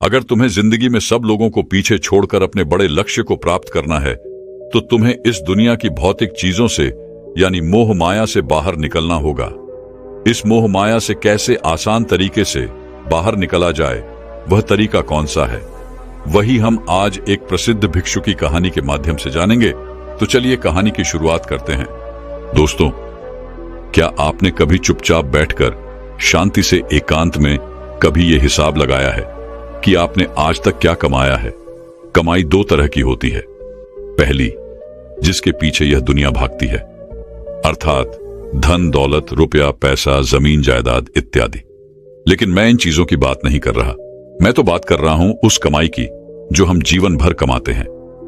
अगर तुम्हें जिंदगी में सब लोगों को पीछे छोड़कर अपने बड़े लक्ष्य को प्राप्त करना है तो तुम्हें इस दुनिया की भौतिक चीजों से यानी मोह माया से बाहर निकलना होगा। इस मोह माया से कैसे आसान तरीके से बाहर निकला जाए, वह तरीका कौन सा है, वही हम आज एक प्रसिद्ध भिक्षु की कहानी के माध्यम से जानेंगे। तो चलिए कहानी की शुरुआत करते हैं। दोस्तों, क्या आपने कभी चुपचाप बैठकर शांति से एकांत में कभी यह हिसाब लगाया है कि आपने आज तक क्या कमाया है? कमाई दो तरह की होती है। पहली, जिसके पीछे यह दुनिया भागती है, अर्थात धन दौलत, रुपया, पैसा, जमीन जायदाद इत्यादि। लेकिन मैं इन चीजों की बात नहीं कर रहा। मैं तो बात कर रहा हूं उस कमाई की जो हम जीवन भर कमाते हैं।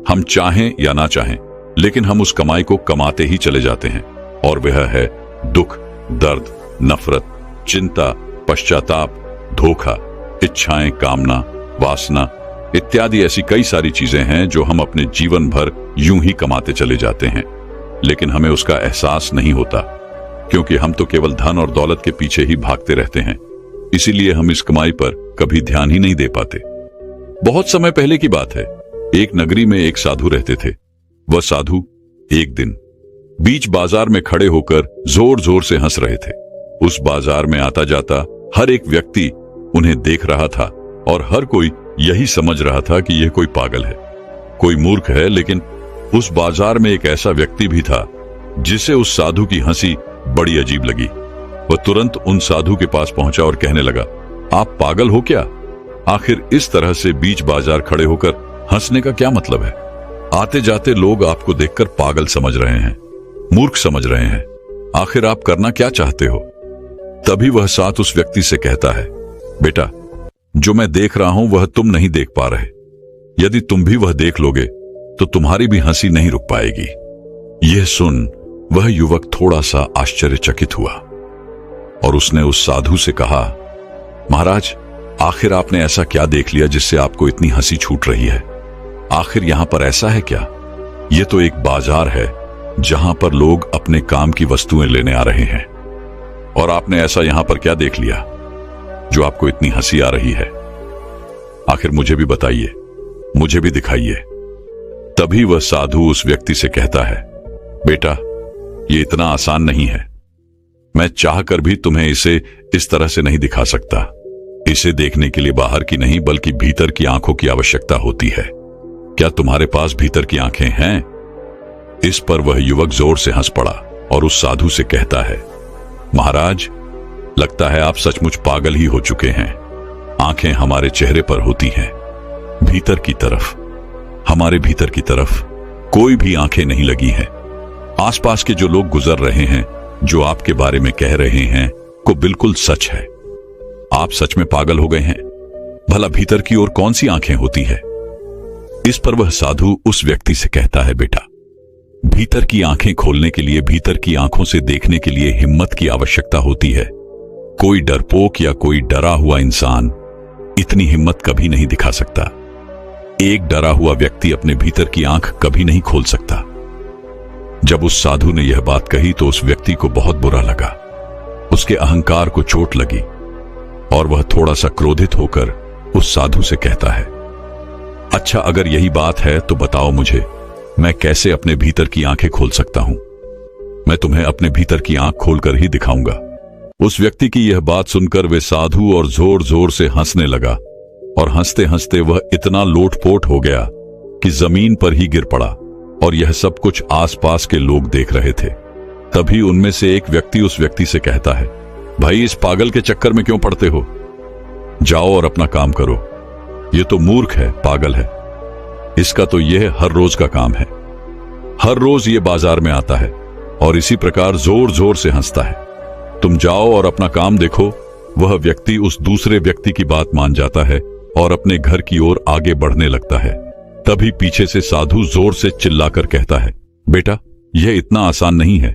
हम चाहें या ना चाहें, लेकिन हम उस कमाई को कमाते ही चले जाते हैं। और वह है दुख, दर्द, नफरत, चिंता, पश्चाताप, धोखा, इच्छाएं, कामना, वासना इत्यादि। ऐसी कई सारी चीजें हैं जो हम अपने जीवन भर यूं ही कमाते चले जाते हैं, लेकिन हमें उसका एहसास नहीं होता, क्योंकि हम तो केवल धन और दौलत के पीछे ही भागते रहते हैं। इसीलिए हम इस कमाई पर कभी ध्यान ही नहीं दे पाते। बहुत समय पहले की बात है। एक नगरी में एक साधु रहते थे। वह साधु एक दिन बीच बाजार में खड़े होकर जोर जोर से हंस रहे थे। उस बाजार में आता जाता हर एक व्यक्ति उन्हें देख रहा था और हर कोई यही समझ रहा था कि यह कोई पागल है, कोई मूर्ख है। लेकिन उस बाजार में एक ऐसा व्यक्ति भी था जिसे उस साधु की हंसी बड़ी अजीब लगी। वह तुरंत उन साधु के पास पहुंचा और कहने लगा, आप पागल हो क्या? आखिर इस तरह से बीच बाजार खड़े होकर हंसने का क्या मतलब है? आते जाते लोग आपको देखकर पागल समझ रहे हैं, मूर्ख समझ रहे हैं। आखिर आप करना क्या चाहते हो? तभी वह साथ उस व्यक्ति से कहता है, बेटा, जो मैं देख रहा हूं वह तुम नहीं देख पा रहे। यदि तुम भी वह देख लोगे तो तुम्हारी भी हंसी नहीं रुक पाएगी। यह सुन वह युवक थोड़ा सा आश्चर्यचकित हुआ और उसने उस साधु से कहा, महाराज, आखिर आपने ऐसा क्या देख लिया जिससे आपको इतनी हंसी छूट रही है? आखिर यहां पर ऐसा है क्या? यह तो एक बाजार है जहां पर लोग अपने काम की वस्तुएं लेने आ रहे हैं, और आपने ऐसा यहां पर क्या देख लिया जो आपको इतनी हंसी आ रही है? आखिर मुझे भी बताइए, मुझे भी दिखाइए। तभी वह साधु उस व्यक्ति से कहता है, बेटा, ये इतना आसान नहीं है। मैं चाहकर भी तुम्हें इसे इस तरह से नहीं दिखा सकता। इसे देखने के लिए बाहर की नहीं बल्कि भीतर की आंखों की आवश्यकता होती है। क्या तुम्हारे पास भीतर की आंखें हैं? इस पर वह युवक जोर से हंस पड़ा और उस साधु से कहता है, महाराज, लगता है आप सचमुच पागल ही हो चुके हैं। आंखें हमारे चेहरे पर होती हैं, भीतर की तरफ, हमारे भीतर की तरफ कोई भी आंखें नहीं लगी हैं। आसपास के जो लोग गुजर रहे हैं, जो आपके बारे में कह रहे हैं, को बिल्कुल सच है। आप सच में पागल हो गए हैं। भला भीतर की ओर कौन सी आंखें होती है? इस पर वह साधु उस व्यक्ति से कहता है, बेटा, भीतर की आंखें खोलने के लिए, भीतर की आंखों से देखने के लिए हिम्मत की आवश्यकता होती है। कोई डरपोक या कोई डरा हुआ इंसान इतनी हिम्मत कभी नहीं दिखा सकता। एक डरा हुआ व्यक्ति अपने भीतर की आंख कभी नहीं खोल सकता। जब उस साधु ने यह बात कही तो उस व्यक्ति को बहुत बुरा लगा। उसके अहंकार को चोट लगी और वह थोड़ा सा क्रोधित होकर उस साधु से कहता है, अच्छा, अगर यही बात है तो बताओ मुझे, मैं कैसे अपने भीतर की आंखें खोल सकता हूं? मैं तुम्हें अपने भीतर की आंख खोलकर ही दिखाऊंगा। उस व्यक्ति की यह बात सुनकर वे साधु और जोर जोर से हंसने लगा, और हंसते हंसते वह इतना लोटपोट हो गया कि जमीन पर ही गिर पड़ा। और यह सब कुछ आसपास के लोग देख रहे थे। तभी उनमें से एक व्यक्ति उस व्यक्ति से कहता है, भाई, इस पागल के चक्कर में क्यों पड़ते हो? जाओ और अपना काम करो। ये तो मूर्ख है, पागल है। इसका तो यह हर रोज का काम है। हर रोज ये बाजार में आता है और इसी प्रकार जोर जोर से हंसता है। तुम जाओ और अपना काम देखो। वह व्यक्ति उस दूसरे व्यक्ति की बात मान जाता है और अपने घर की ओर आगे बढ़ने लगता है। तभी पीछे से साधु जोर से चिल्लाकर कहता है, बेटा, यह इतना आसान नहीं है।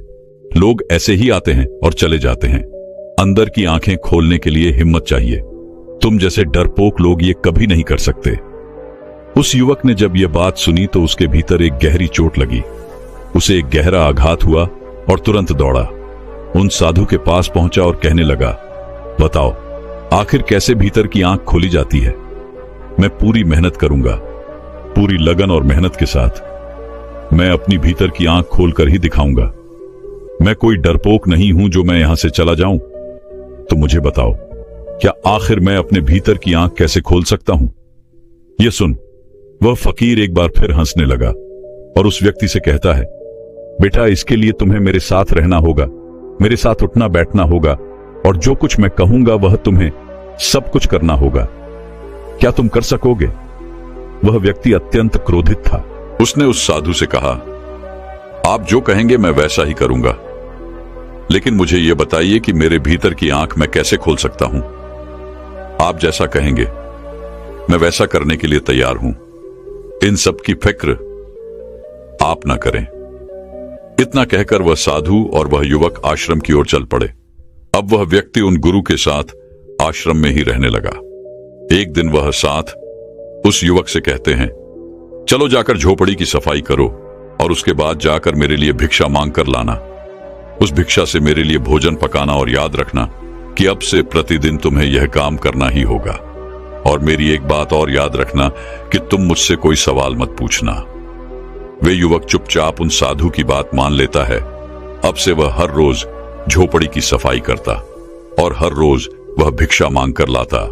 लोग ऐसे ही आते हैं और चले जाते हैं। अंदर की आंखें खोलने के लिए हिम्मत चाहिए। तुम जैसे डरपोक लोग ये कभी नहीं कर सकते। उस युवक ने जब यह बात सुनी तो उसके भीतर एक गहरी चोट लगी। उसे एक गहरा आघात हुआ और तुरंत दौड़ा, उन साधु के पास पहुंचा और कहने लगा, बताओ, आखिर कैसे भीतर की आंख खोली जाती है? मैं पूरी मेहनत करूंगा, पूरी लगन और मेहनत के साथ। मैं अपनी भीतर की आंख खोलकर ही दिखाऊंगा। मैं कोई डरपोक नहीं हूं जो मैं यहां से चला जाऊं। तो मुझे बताओ, क्या आखिर मैं अपने भीतर की आंख कैसे खोल सकता हूं? यह सुन, वह फकीर एक बार फिर हंसने लगा और उस व्यक्ति से कहता है, बेटा, इसके लिए तुम्हें मेरे साथ रहना होगा, मेरे साथ उठना बैठना होगा, और जो कुछ मैं कहूंगा वह तुम्हें सब कुछ करना होगा। क्या तुम कर सकोगे? वह व्यक्ति अत्यंत क्रोधित था। उसने उस साधु से कहा, आप जो कहेंगे मैं वैसा ही करूंगा, लेकिन मुझे यह बताइए कि मेरे भीतर की आंख मैं कैसे खोल सकता हूं। आप जैसा कहेंगे मैं वैसा करने के लिए तैयार हूं। इन सब की फिक्र आप ना करें। इतना कहकर वह साधु और वह युवक आश्रम की ओर चल पड़े। अब वह व्यक्ति उन गुरु के साथ आश्रम में ही रहने लगा। एक दिन वह साथ उस युवक से कहते हैं, चलो जाकर झोपड़ी की सफाई करो और उसके बाद जाकर मेरे लिए भिक्षा मांग कर लाना। उस भिक्षा से मेरे लिए भोजन पकाना, और याद रखना कि अब से प्रतिदिन तुम्हें यह काम करना ही होगा। और मेरी एक बात और याद रखना कि तुम मुझसे कोई सवाल मत पूछना। वे युवक चुपचाप उन साधु की बात मान लेता है। अब से वह हर रोज झोपड़ी की सफाई करता और हर रोज वह भिक्षा मांग कर लाता,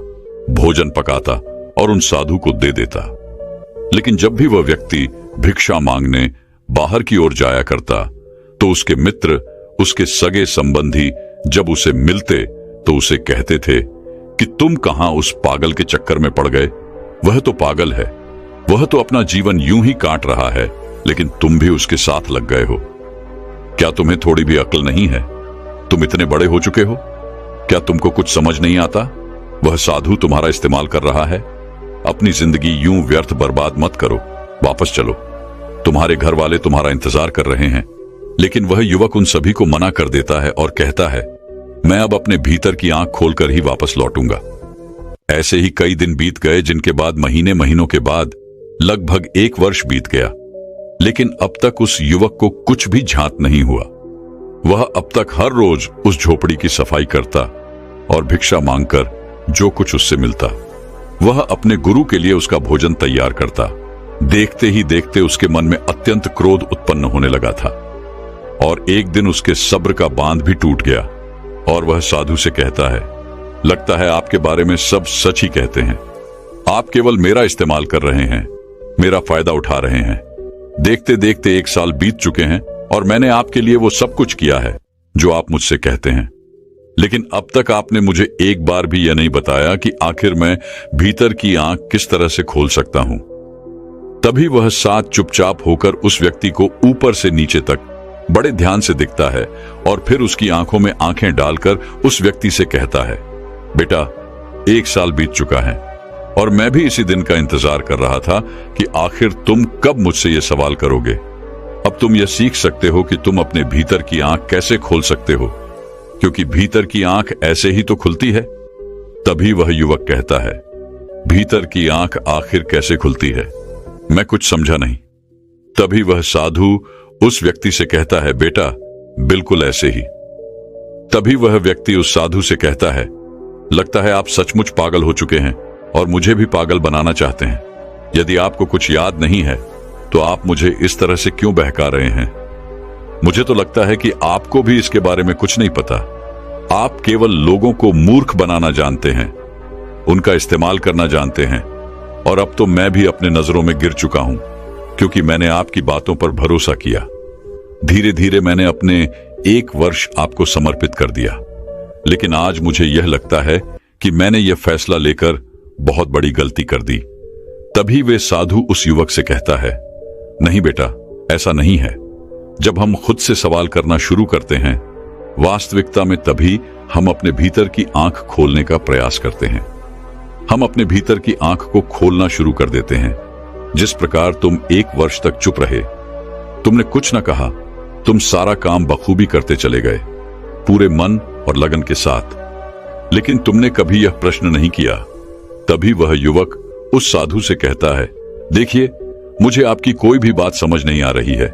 भोजन पकाता और उन साधु को दे देता। लेकिन जब भी वह व्यक्ति भिक्षा मांगने बाहर की ओर जाया करता तो उसके मित्र, उसके सगे संबंधी जब उसे मिलते तो उसे कहते थे कि तुम कहां उस पागल के चक्कर में पड़ गए? वह तो पागल है, वह तो अपना जीवन यूं ही काट रहा है, लेकिन तुम भी उसके साथ लग गए हो। क्या तुम्हें थोड़ी भी अक्ल नहीं है? तुम इतने बड़े हो चुके हो, क्या तुमको कुछ समझ नहीं आता? वह साधु तुम्हारा इस्तेमाल कर रहा है। अपनी जिंदगी यूं व्यर्थ बर्बाद मत करो, वापस चलो, तुम्हारे घर वाले तुम्हारा इंतजार कर रहे हैं। लेकिन वह युवक उन सभी को मना कर देता है और कहता है, मैं अब अपने भीतर की आंख खोलकर ही वापस लौटूंगा। ऐसे ही कई दिन बीत गए, जिनके बाद महीनों के बाद लगभग 1 वर्ष बीत गया। लेकिन अब तक उस युवक को कुछ भी झांत नहीं हुआ। वह अब तक हर रोज उस झोपड़ी की सफाई करता और भिक्षा मांगकर जो कुछ उससे मिलता वह अपने गुरु के लिए उसका भोजन तैयार करता। देखते ही देखते उसके मन में अत्यंत क्रोध उत्पन्न होने लगा था और एक दिन उसके सब्र का बांध भी टूट गया और वह साधु से कहता है, लगता है आपके बारे में सब सच ही कहते हैं। आप केवल मेरा इस्तेमाल कर रहे हैं, मेरा फायदा उठा रहे हैं। देखते देखते 1 साल बीत चुके हैं और मैंने आपके लिए वो सब कुछ किया है जो आप मुझसे कहते हैं, लेकिन अब तक आपने मुझे एक बार भी यह नहीं बताया कि आखिर मैं भीतर की आंख किस तरह से खोल सकता हूं। तभी वह साथ चुपचाप होकर उस व्यक्ति को ऊपर से नीचे तक बड़े ध्यान से दिखता है और फिर उसकी आंखों में आंखें डालकर उस व्यक्ति से कहता है, बेटा, 1 साल बीत चुका है और मैं भी इसी दिन का इंतजार कर रहा था कि आखिर तुम कब मुझसे यह सवाल करोगे। अब तुम यह सीख सकते हो कि तुम अपने भीतर की आंख कैसे खोल सकते हो, क्योंकि भीतर की आंख ऐसे ही तो खुलती है। तभी वह युवक कहता है, भीतर की आंख आखिर कैसे खुलती है? मैं कुछ समझा नहीं। तभी वह साधु उस व्यक्ति से कहता है, बेटा, बिल्कुल ऐसे ही। तभी वह व्यक्ति उस साधु से कहता है, लगता है आप सचमुच पागल हो चुके हैं और मुझे भी पागल बनाना चाहते हैं। यदि आपको कुछ याद नहीं है तो आप मुझे इस तरह से क्यों बहका रहे हैं? मुझे तो लगता है कि आपको भी इसके बारे में कुछ नहीं पता। आप केवल लोगों को मूर्ख बनाना जानते हैं, उनका इस्तेमाल करना जानते हैं। और अब तो मैं भी अपने नजरों में गिर चुका हूं, क्योंकि मैंने आपकी बातों पर भरोसा किया। धीरे धीरे मैंने अपने 1 वर्ष आपको समर्पित कर दिया, लेकिन आज मुझे यह लगता है कि मैंने यह फैसला लेकर बहुत बड़ी गलती कर दी। तभी वे साधु उस युवक से कहता है, नहीं बेटा, ऐसा नहीं है। जब हम खुद से सवाल करना शुरू करते हैं, वास्तविकता में तभी हम अपने भीतर की आंख खोलने का प्रयास करते हैं। हम अपने भीतर की आंख को खोलना शुरू कर देते हैं। जिस प्रकार तुम 1 वर्ष तक चुप रहे, तुमने कुछ न कहा, तुम सारा काम बखूबी करते चले गए, पूरे मन और लगन के साथ, लेकिन तुमने कभी यह प्रश्न नहीं किया। तभी वह युवक उस साधु से कहता है, देखिए, मुझे आपकी कोई भी बात समझ नहीं आ रही है।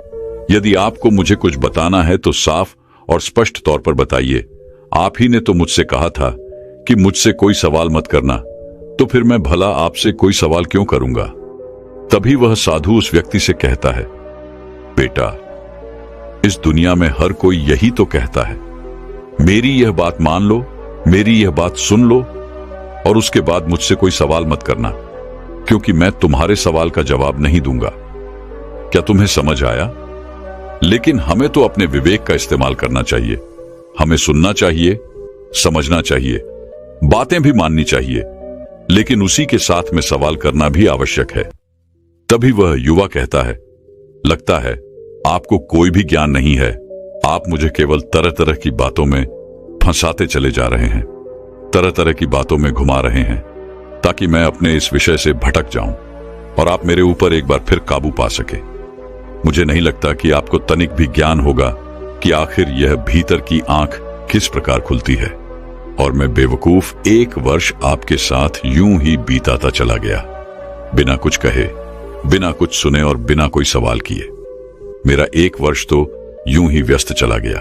यदि आपको मुझे कुछ बताना है तो साफ और स्पष्ट तौर पर बताइए। आप ही ने तो मुझसे कहा था कि मुझसे कोई सवाल मत करना, तो फिर मैं भला आपसे कोई सवाल क्यों करूंगा। तभी वह साधु उस व्यक्ति से कहता है, बेटा, इस दुनिया में हर कोई यही तो कहता है, मेरी यह बात मान लो, मेरी यह बात सुन लो, और उसके बाद मुझसे कोई सवाल मत करना, क्योंकि मैं तुम्हारे सवाल का जवाब नहीं दूंगा। क्या तुम्हें समझ आया? लेकिन हमें तो अपने विवेक का इस्तेमाल करना चाहिए। हमें सुनना चाहिए, समझना चाहिए, बातें भी माननी चाहिए, लेकिन उसी के साथ में सवाल करना भी आवश्यक है। तभी वह युवा कहता है, लगता है आपको कोई भी ज्ञान नहीं है, आप मुझे केवल तरह तरह की बातों में फंसाते चले जा रहे हैं, तरह तरह की बातों में घुमा रहे हैं, ताकि मैं अपने इस विषय से भटक जाऊं और आप मेरे ऊपर एक बार फिर काबू पा सके। मुझे नहीं लगता कि आपको तनिक भी ज्ञान होगा कि आखिर यह भीतर की आंख किस प्रकार खुलती है। और मैं बेवकूफ 1 वर्ष आपके साथ यूं ही बीताता चला गया, बिना कुछ कहे, बिना कुछ सुने और बिना कोई सवाल किए। मेरा 1 वर्ष तो यूं ही व्यस्त चला गया।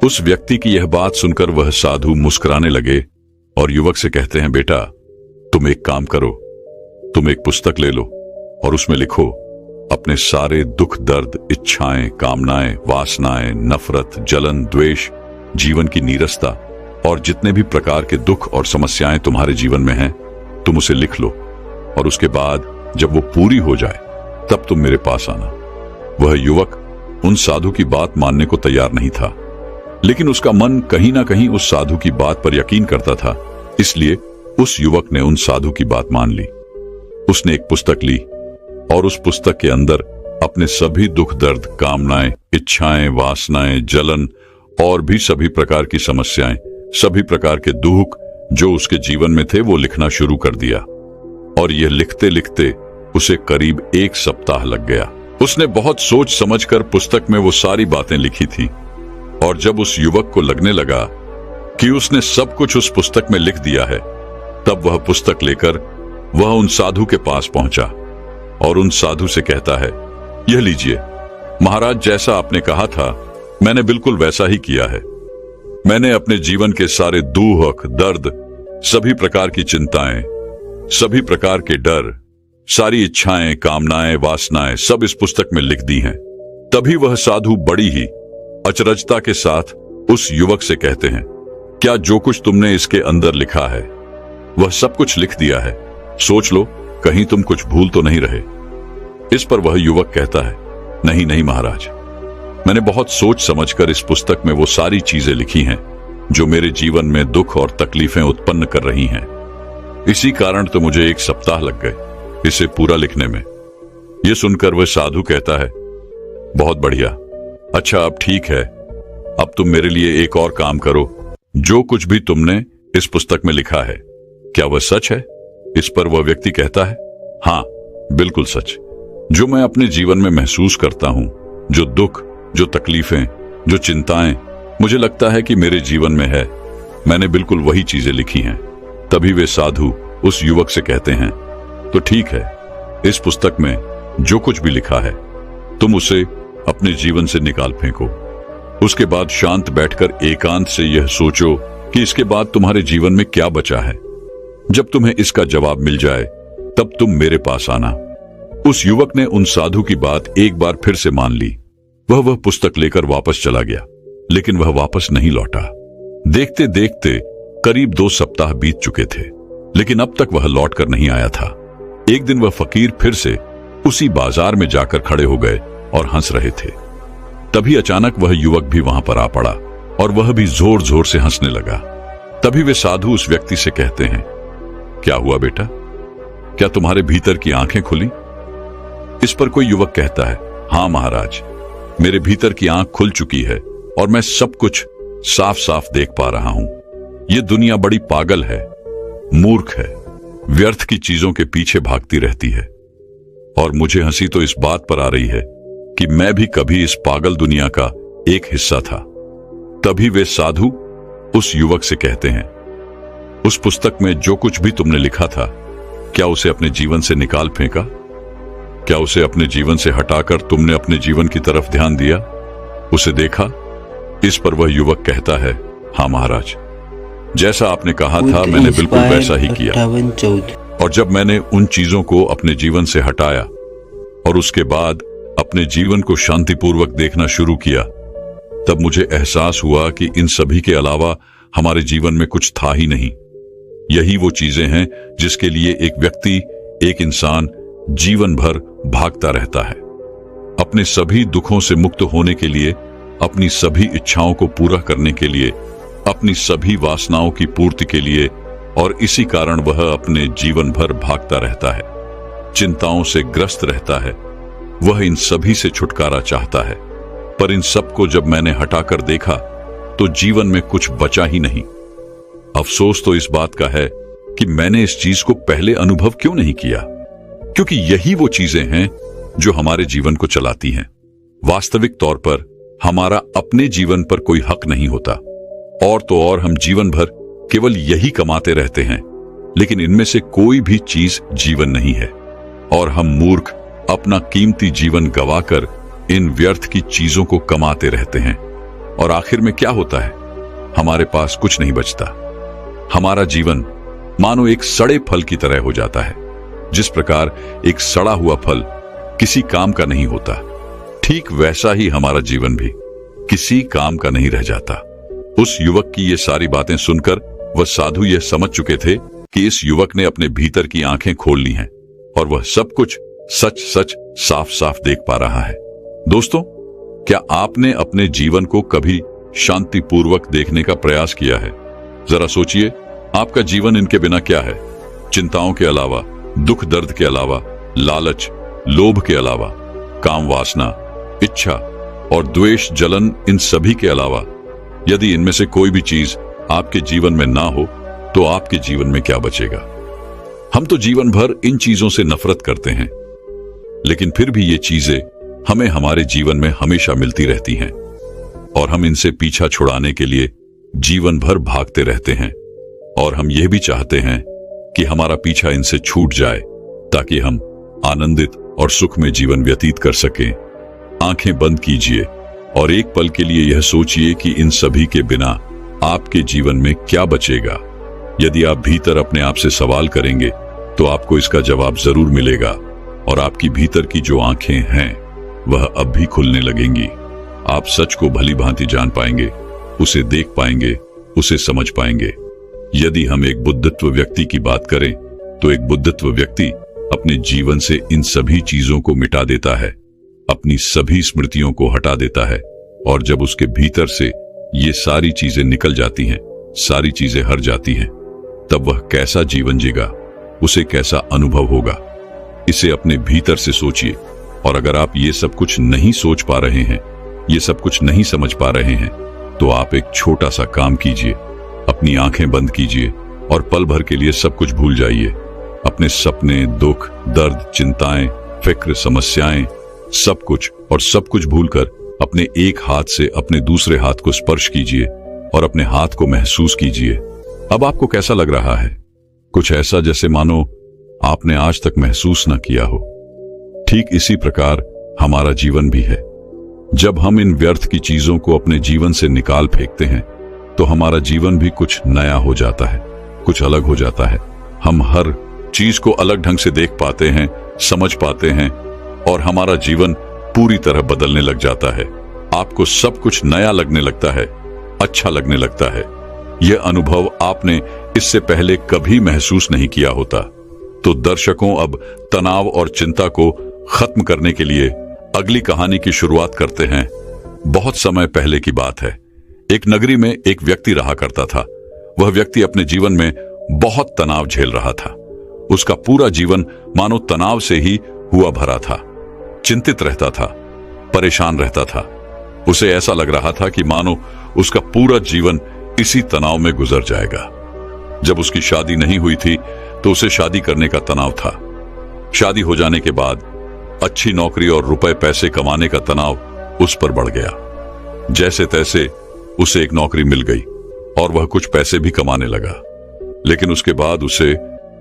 उस व्यक्ति की यह बात सुनकर वह साधु मुस्कुराने लगे और युवक से कहते हैं, बेटा, तुम एक काम करो, तुम एक पुस्तक ले लो और उसमें लिखो अपने सारे दुख, दर्द, इच्छाएं, कामनाएं, वासनाएं, नफरत, जलन, द्वेष, जीवन की नीरसता और जितने भी प्रकार के दुख और समस्याएं तुम्हारे जीवन में हैं, तुम उसे लिख लो, और उसके बाद जब वो पूरी हो जाए तब तुम मेरे पास आना। वह युवक उन साधु की बात मानने को तैयार नहीं था, लेकिन उसका मन कहीं ना कहीं उस साधु की बात पर यकीन करता था, इसलिए उस युवक ने उन साधु की बात मान ली। उसने एक पुस्तक ली और उस पुस्तक के अंदर अपने सभी दुख, दर्द, कामनाएं, इच्छाएं, वासनाएं, जलन और भी सभी प्रकार की समस्याएं, सभी प्रकार के दुख जो उसके जीवन में थे, वो लिखना शुरू कर दिया। और यह लिखते लिखते उसे करीब 1 सप्ताह लग गया। उसने बहुत सोच समझकर पुस्तक में वो सारी बातें लिखी थी, और जब उस युवक को लगने लगा कि उसने सब कुछ उस पुस्तक में लिख दिया है, तब वह पुस्तक लेकर वह उन साधु के पास पहुंचा और उन साधु से कहता है, यह लीजिए महाराज, जैसा आपने कहा था मैंने बिल्कुल वैसा ही किया है। मैंने अपने जीवन के सारे दुख, दर्द, सभी प्रकार की चिंताएं, सभी प्रकार के डर, सारी इच्छाएं, कामनाएं, वासनाएं सब इस पुस्तक में लिख दी हैं। तभी वह साधु बड़ी ही अचरजता के साथ उस युवक से कहते हैं, क्या जो कुछ तुमने इसके अंदर लिखा है वह सब कुछ लिख दिया है? सोच लो, कहीं तुम कुछ भूल तो नहीं रहे। इस पर वह युवक कहता है, नहीं नहीं महाराज, मैंने बहुत सोच समझकर इस पुस्तक में वो सारी चीजें लिखी हैं जो मेरे जीवन में दुख और तकलीफें उत्पन्न कर रही हैं। इसी कारण तो मुझे 1 सप्ताह लग गए इसे पूरा लिखने में। यह सुनकर वह साधु कहता है, बहुत बढ़िया, अच्छा अब ठीक है, अब तुम मेरे लिए एक और काम करो। जो कुछ भी तुमने इस पुस्तक में लिखा है, क्या वह सच है? इस पर वह व्यक्ति कहता है, हाँ बिल्कुल सच। जो मैं अपने जीवन में महसूस करता हूं, जो दुख, जो तकलीफें, जो चिंताएं मुझे लगता है कि मेरे जीवन में है, मैंने बिल्कुल वही चीजें लिखी हैं। तभी वे साधु उस युवक से कहते हैं, तो ठीक है, इस पुस्तक में जो कुछ भी लिखा है तुम उसे अपने जीवन से निकाल फेंको। उसके बाद शांत बैठकर एकांत से यह सोचो कि इसके बाद तुम्हारे जीवन में क्या बचा है। जब तुम्हें इसका जवाब मिल जाए तब तुम मेरे पास आना। उस युवक ने उन साधु की बात एक बार फिर से मान ली। वह पुस्तक लेकर वापस चला गया, लेकिन वह वापस नहीं लौटा। देखते देखते करीब 2 सप्ताह बीत चुके थे, लेकिन अब तक वह लौटकर नहीं आया था। एक दिन वह फकीर फिर से उसी बाजार में जाकर खड़े हो गए और हंस रहे थे। तभी अचानक वह युवक भी वहां पर आ पड़ा और वह भी जोर जोर से हंसने लगा। तभी वे साधु उस व्यक्ति से कहते हैं, क्या हुआ बेटा, क्या तुम्हारे भीतर की आंखें खुली? इस पर कोई युवक कहता है, हाँ महाराज, मेरे भीतर की आंख खुल चुकी है और मैं सब कुछ साफ साफ देख पा रहा हूं। ये दुनिया बड़ी पागल है, मूर्ख है, व्यर्थ की चीजों के पीछे भागती रहती है, और मुझे हंसी तो इस बात पर आ रही है कि मैं भी कभी इस पागल दुनिया का एक हिस्सा था। तभी वे साधु उस युवक से कहते हैं, उस पुस्तक में जो कुछ भी तुमने लिखा था, क्या उसे अपने जीवन से निकाल फेंका? क्या उसे अपने जीवन से हटाकर तुमने अपने जीवन की तरफ ध्यान दिया, उसे देखा? इस पर वह युवक कहता है, हाँ महाराज, जैसा आपने कहा था मैंने बिल्कुल वैसा ही किया। 58-14 और जब मैंने उन चीजों को अपने जीवन से हटाया और उसके बाद अपने जीवन को शांतिपूर्वक देखना शुरू किया, तब मुझे एहसास हुआ कि इन सभी के अलावा हमारे जीवन में कुछ था ही नहीं। यही वो चीजें हैं जिसके लिए एक व्यक्ति, एक इंसान जीवन भर भागता रहता है, अपने सभी दुखों से मुक्त होने के लिए, अपनी सभी इच्छाओं को पूरा करने के लिए, अपनी सभी वासनाओं की पूर्ति के लिए। और इसी कारण वह अपने जीवन भर भागता रहता है, चिंताओं से ग्रस्त रहता है। वह इन सभी से छुटकारा चाहता है, पर इन सबको जब मैंने हटाकर देखा तो जीवन में कुछ बचा ही नहीं। अफसोस तो इस बात का है कि मैंने इस चीज को पहले अनुभव क्यों नहीं किया, क्योंकि यही वो चीजें हैं जो हमारे जीवन को चलाती हैं। वास्तविक तौर पर हमारा अपने जीवन पर कोई हक नहीं होता, और तो और हम जीवन भर केवल यही कमाते रहते हैं, लेकिन इनमें से कोई भी चीज जीवन नहीं है। और हम मूर्ख अपना कीमती जीवन गवाकर इन व्यर्थ की चीजों को कमाते रहते हैं, और आखिर में क्या होता है, हमारे पास कुछ नहीं बचता। हमारा जीवन मानो एक सड़े फल की तरह हो जाता है। जिस प्रकार एक सड़ा हुआ फल किसी काम का नहीं होता, ठीक वैसा ही हमारा जीवन भी किसी काम का नहीं रह जाता। उस युवक की ये सारी बातें सुनकर वह साधु यह समझ चुके थे कि इस युवक ने अपने भीतर की आंखें खोल ली हैं और वह सब कुछ सच सच साफ साफ देख पा रहा है। दोस्तों, क्या आपने अपने जीवन को कभी शांतिपूर्वक देखने का प्रयास किया है? जरा सोचिए, आपका जीवन इनके बिना क्या है? चिंताओं के अलावा, दुख दर्द के अलावा, लालच, लोभ के अलावा, काम वासना, इच्छा और द्वेष जलन, इन सभी के अलावा यदि इनमें से कोई भी चीज आपके जीवन में ना हो तो आपके जीवन में क्या बचेगा? हम तो जीवन भर इन चीजों से नफरत करते हैं, लेकिन फिर भी ये चीजें हमें हमारे जीवन में हमेशा मिलती रहती हैं, और हम इनसे पीछा छुड़ाने के लिए जीवन भर भागते रहते हैं। और हम यह भी चाहते हैं कि हमारा पीछा इनसे छूट जाए, ताकि हम आनंदित और सुख में जीवन व्यतीत कर सकें। आंखें बंद कीजिए और एक पल के लिए यह सोचिए कि इन सभी के बिना आपके जीवन में क्या बचेगा। यदि आप भीतर अपने आप से सवाल करेंगे तो आपको इसका जवाब जरूर मिलेगा, और आपकी भीतर की जो आंखें हैं वह अब भी खुलने लगेंगी। आप सच को भली भांति जान पाएंगे, उसे देख पाएंगे, उसे समझ पाएंगे। यदि हम एक बुद्धित्व व्यक्ति की बात करें तो एक बुद्धित्व व्यक्ति अपने जीवन से इन सभी चीजों को मिटा देता है, अपनी सभी स्मृतियों को हटा देता है, और जब उसके भीतर से ये सारी चीजें निकल जाती हैं, सारी चीजें हट जाती हैं, तब वह कैसा जीवन जीगा, उसे कैसा अनुभव होगा, इसे अपने भीतर से सोचिए। और अगर आप ये सब कुछ नहीं सोच पा रहे हैं, ये सब कुछ नहीं समझ पा रहे हैं, तो आप एक छोटा सा काम कीजिए, अपनी आंखें बंद कीजिए और पल भर के लिए सब कुछ भूल जाइए। अपने सपने, दुख, दर्द, चिंताएं, फिक्र, समस्याएं, सब कुछ और सब कुछ भूलकर अपने एक हाथ से अपने दूसरे हाथ को स्पर्श कीजिए और अपने हाथ को महसूस कीजिए। अब आपको कैसा लग रहा है? कुछ ऐसा जैसे मानो आपने आज तक महसूस न किया हो। ठीक इसी प्रकार हमारा जीवन भी है। जब हम इन व्यर्थ की चीजों को अपने जीवन से निकाल फेंकते हैं तो हमारा जीवन भी कुछ नया हो जाता है, कुछ अलग हो जाता है। हम हर चीज को अलग ढंग से देख पाते हैं, समझ पाते हैं, और हमारा जीवन पूरी तरह बदलने लग जाता है। आपको सब कुछ नया लगने लगता है, अच्छा लगने लगता है। यह अनुभव आपने इससे पहले कभी महसूस नहीं किया होता। तो दर्शकों, अब तनाव और चिंता को खत्म करने के लिए अगली कहानी की शुरुआत करते हैं। बहुत समय पहले की बात है। एक नगरी में एक व्यक्ति रहा करता था। वह व्यक्ति अपने जीवन में बहुत तनाव झेल रहा था। उसका पूरा जीवन मानो तनाव से ही हुआ भरा था। चिंतित रहता था, परेशान रहता था। उसे ऐसा लग रहा था कि मानो उसका पूरा जीवन इसी तनाव में गुजर जाएगा। जब उसकी शादी नहीं हुई थी तो उसे शादी करने का तनाव था। शादी हो जाने के बाद अच्छी नौकरी और रुपए पैसे कमाने का तनाव उस पर बढ़ गया। जैसे तैसे उसे एक नौकरी मिल गई और वह कुछ पैसे भी कमाने लगा, लेकिन उसके बाद उसे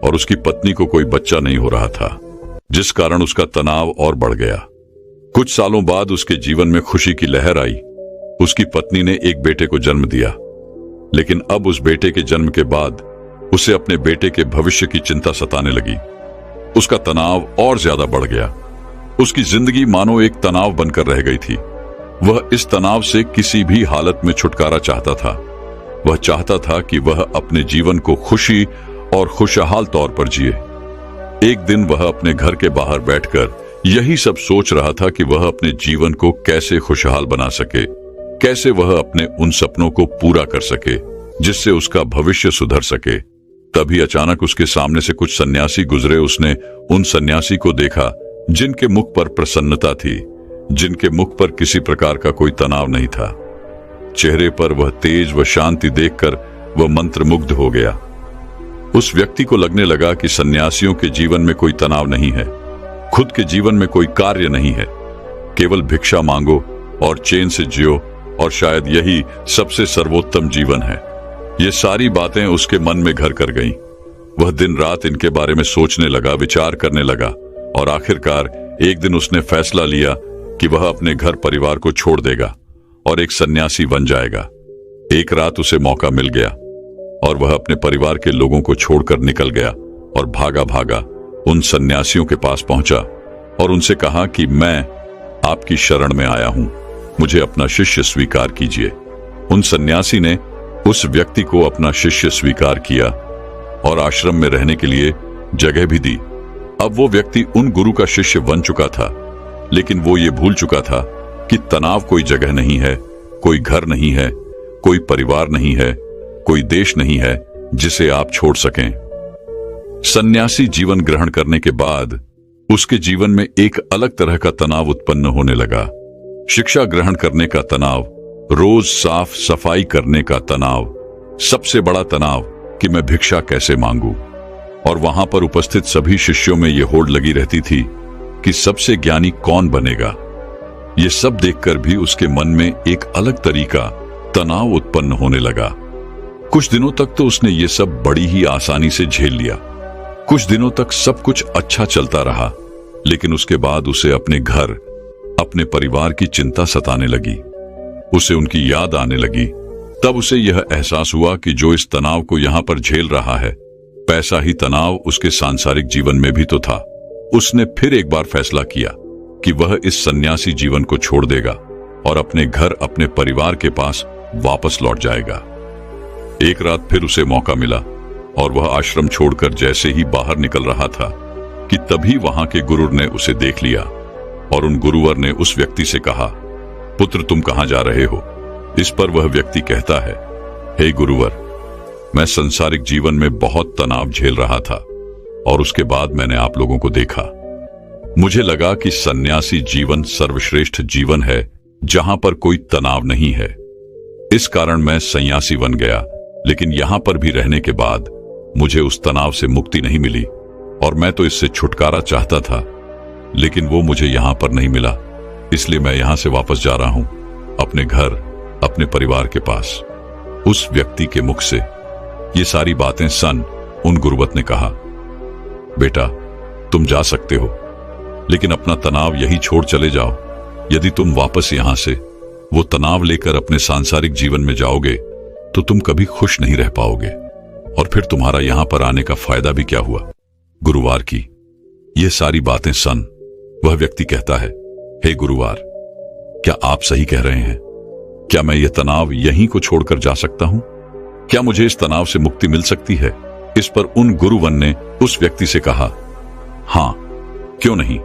और उसकी पत्नी को कोई बच्चा नहीं हो रहा था, जिस कारण उसका तनाव और बढ़ गया। कुछ सालों बाद उसके जीवन में खुशी की लहर आई। उसकी पत्नी ने एक बेटे को जन्म दिया, लेकिन अब उस बेटे के जन्म के बाद उसे अपने बेटे के भविष्य की चिंता सताने लगी। उसका तनाव और ज्यादा बढ़ गया। उसकी जिंदगी मानो एक तनाव बनकर रह गई थी। वह इस तनाव से किसी भी हालत में छुटकारा चाहता था। वह चाहता था कि वह अपने जीवन को खुशी और खुशहाल तौर पर जिए। एक दिन वह अपने घर के बाहर बैठकर यही सब सोच रहा था कि वह अपने जीवन को कैसे खुशहाल बना सके, कैसे वह अपने उन सपनों को पूरा कर सके जिससे उसका भविष्य सुधर सके। तभी अचानक उसके सामने से कुछ सन्यासी गुजरे। उसने उन सन्यासी को देखा जिनके मुख पर प्रसन्नता थी, जिनके मुख पर किसी प्रकार का कोई तनाव नहीं था। चेहरे पर वह तेज व शांति देखकर वह मंत्रमुग्ध हो गया। उस व्यक्ति को लगने लगा कि सन्यासियों के जीवन में कोई तनाव नहीं है, खुद के जीवन में कोई कार्य नहीं है, केवल भिक्षा मांगो और चैन से जियो, और शायद यही सबसे सर्वोत्तम जीवन है। ये सारी बातें उसके मन में घर कर गईं। वह दिन रात इनके बारे में सोचने लगा, विचार करने लगा, और आखिरकार एक दिन उसने फैसला लिया कि वह अपने घर परिवार को छोड़ देगा और एक सन्यासी बन जाएगा। एक रात उसे मौका मिल गया और वह अपने परिवार के लोगों को छोड़कर निकल गया और भागा भागा उन सन्यासियों के पास पहुंचा और उनसे कहा कि मैं आपकी शरण में आया हूं, मुझे अपना शिष्य स्वीकार कीजिए। उन सन्यासी ने उस व्यक्ति को अपना शिष्य स्वीकार किया और आश्रम में रहने के लिए जगह भी दी। अब वो व्यक्ति उन गुरु का शिष्य बन चुका था, लेकिन वो ये भूल चुका था कि तनाव कोई जगह नहीं है, कोई घर नहीं है, कोई परिवार नहीं है, कोई देश नहीं है जिसे आप छोड़ सकें। सन्यासी जीवन ग्रहण करने के बाद उसके जीवन में एक अलग तरह का तनाव उत्पन्न होने लगा। शिक्षा ग्रहण करने का तनाव, रोज साफ सफाई करने का तनाव, सबसे बड़ा तनाव कि मैं भिक्षा कैसे मांगू। और वहां पर उपस्थित सभी शिष्यों में यह होड़ लगी रहती थी कि सबसे ज्ञानी कौन बनेगा। ये सब देखकर भी उसके मन में एक अलग तरीका तनाव उत्पन्न होने लगा। कुछ दिनों तक तो उसने ये सब बड़ी ही आसानी से झेल लिया। कुछ दिनों तक सब कुछ अच्छा चलता रहा, लेकिन उसके बाद उसे अपने घर, अपने परिवार की चिंता सताने लगी। उसे उनकी याद आने लगी। तब उसे यह एहसास हुआ कि जो इस तनाव को यहां पर झेल रहा है, पैसा ही तनाव उसके सांसारिक जीवन में भी तो था। उसने फिर एक बार फैसला किया कि वह इस सन्यासी जीवन को छोड़ देगा और अपने घर, अपने परिवार के पास वापस लौट जाएगा। एक रात फिर उसे मौका मिला और वह आश्रम छोड़कर जैसे ही बाहर निकल रहा था कि तभी वहां के गुरु ने उसे देख लिया और उन गुरुवर ने उस व्यक्ति से कहा, पुत्र तुम कहां जा रहे हो? इस पर वह व्यक्ति कहता है, हे गुरुवर, मैं सांसारिक जीवन में बहुत तनाव झेल रहा था और उसके बाद मैंने आप लोगों को देखा। मुझे लगा कि सन्यासी जीवन सर्वश्रेष्ठ जीवन है जहां पर कोई तनाव नहीं है। इस कारण मैं सन्यासी बन गया, लेकिन यहां पर भी रहने के बाद मुझे उस तनाव से मुक्ति नहीं मिली और मैं तो इससे छुटकारा चाहता था, लेकिन वो मुझे यहां पर नहीं मिला। इसलिए मैं यहां से वापस जा रहा हूं अपने घर, अपने परिवार के पास। उस व्यक्ति के मुख से ये सारी बातें सन उन गुरुवत ने कहा, बेटा तुम जा सकते हो, लेकिन अपना तनाव यही छोड़ चले जाओ। यदि तुम वापस यहां से वो तनाव लेकर अपने सांसारिक जीवन में जाओगे तो तुम कभी खुश नहीं रह पाओगे और फिर तुम्हारा यहां पर आने का फायदा भी क्या हुआ। गुरुवार की ये सारी बातें सन वह व्यक्ति कहता है, हे गुरुवार, क्या आप सही कह रहे हैं? क्या मैं ये तनाव यहीं को छोड़कर जा सकता हूं? क्या मुझे इस तनाव से मुक्ति मिल सकती है? इस पर उन गुरुवन ने उस व्यक्ति से कहा, हां, क्यों नहीं,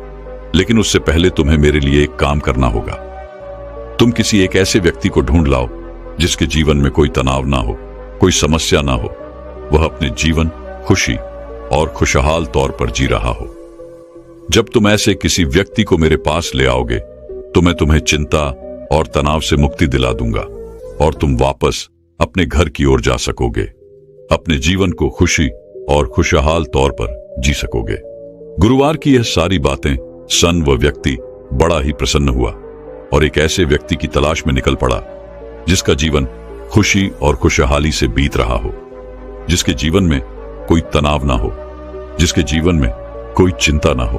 लेकिन उससे पहले तुम्हें मेरे लिए एक काम करना होगा। तुम किसी एक ऐसे व्यक्ति को ढूंढ लाओ जिसके जीवन में कोई तनाव ना हो, कोई समस्या ना हो, वह अपने जीवन खुशी और खुशहाल तौर पर जी रहा हो। जब तुम ऐसे किसी व्यक्ति को मेरे पास ले आओगे तो मैं तुम्हें चिंता और तनाव से मुक्ति दिला दूंगा और तुम वापस अपने घर की ओर जा सकोगे, अपने जीवन को खुशी और खुशहाल तौर पर जी सकोगे। गुरुवार की यह सारी बातें सन वह व्यक्ति बड़ा ही प्रसन्न हुआ और एक ऐसे व्यक्ति की तलाश में निकल पड़ा जिसका जीवन खुशी और खुशहाली से बीत रहा हो, जिसके जीवन में कोई तनाव ना हो, जिसके जीवन में कोई चिंता ना हो।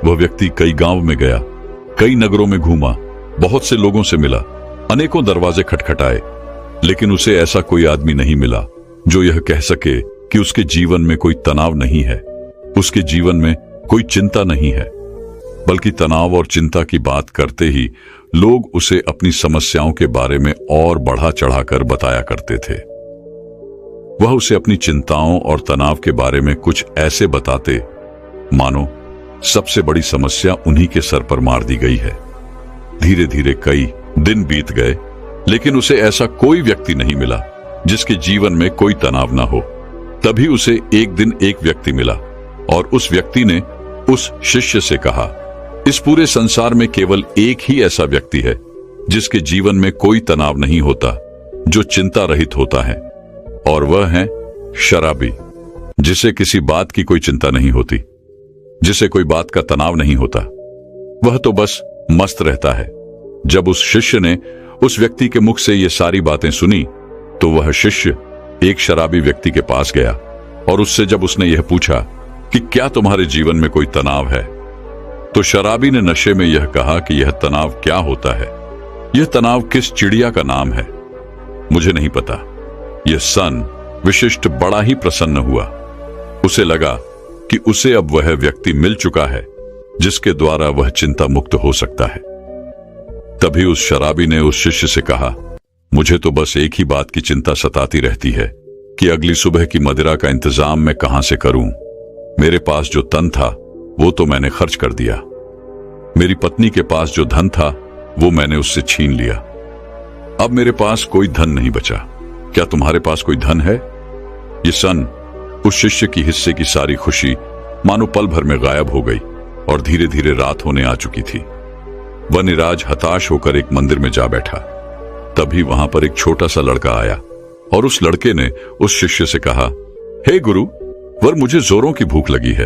वह व्यक्ति कई गांव में गया, कई नगरों में घूमा, बहुत से लोगों से मिला, अनेकों दरवाजे खटखटाए, लेकिन उसे ऐसा कोई आदमी नहीं मिला जो यह कह सके कि उसके जीवन में कोई तनाव नहीं है, उसके जीवन में कोई चिंता नहीं है। बल्कि तनाव और चिंता की बात करते ही लोग उसे अपनी समस्याओं के बारे में और बढ़ा चढ़ाकर बताया करते थे। वह उसे अपनी चिंताओं और तनाव के बारे में कुछ ऐसे बताते मानो सबसे बड़ी समस्या उन्हीं के सर पर मार दी गई है। धीरे धीरे कई दिन बीत गए, लेकिन उसे ऐसा कोई व्यक्ति नहीं मिला जिसके जीवन में कोई तनाव ना हो। तभी उसे एक दिन एक व्यक्ति मिला और उस व्यक्ति ने उस शिष्य से कहा, इस पूरे संसार में केवल एक ही ऐसा व्यक्ति है जिसके जीवन में कोई तनाव नहीं होता, जो चिंता रहित होता है, और वह है शराबी, जिसे किसी बात की कोई चिंता नहीं होती, जिसे कोई बात का तनाव नहीं होता। वह तो बस मस्त रहता है। जब उस शिष्य ने उस व्यक्ति के मुख से ये सारी बातें सुनी तो वह शिष्य एक शराबी व्यक्ति के पास गया और उससे जब उसने यह पूछा कि क्या तुम्हारे जीवन में कोई तनाव है, तो शराबी ने नशे में यह कहा कि यह तनाव क्या होता है, यह तनाव किस चिड़िया का नाम है, मुझे नहीं पता। यह सन विशिष्ट बड़ा ही प्रसन्न हुआ। उसे लगा कि उसे अब वह व्यक्ति मिल चुका है जिसके द्वारा वह चिंता मुक्त हो सकता है। तभी उस शराबी ने उस शिष्य से कहा, मुझे तो बस एक ही बात की चिंता सताती रहती है कि अगली सुबह की मदिरा का इंतजाम मैं कहां से करूं। मेरे पास जो धन था वो तो मैंने खर्च कर दिया। मेरी पत्नी के पास जो धन था वो मैंने उससे छीन लिया। अब मेरे पास कोई धन नहीं बचा। क्या तुम्हारे पास कोई धन है? ये सन उस शिष्य की हिस्से की सारी खुशी मानो पल भर में गायब हो गई और धीरे धीरे रात होने आ चुकी थी। वह निराश हताश होकर एक मंदिर में जा बैठा। तभी वहां पर एक छोटा सा लड़का आया और उस लड़के ने उस शिष्य से कहा, हे गुरु वर, मुझे जोरों की भूख लगी है,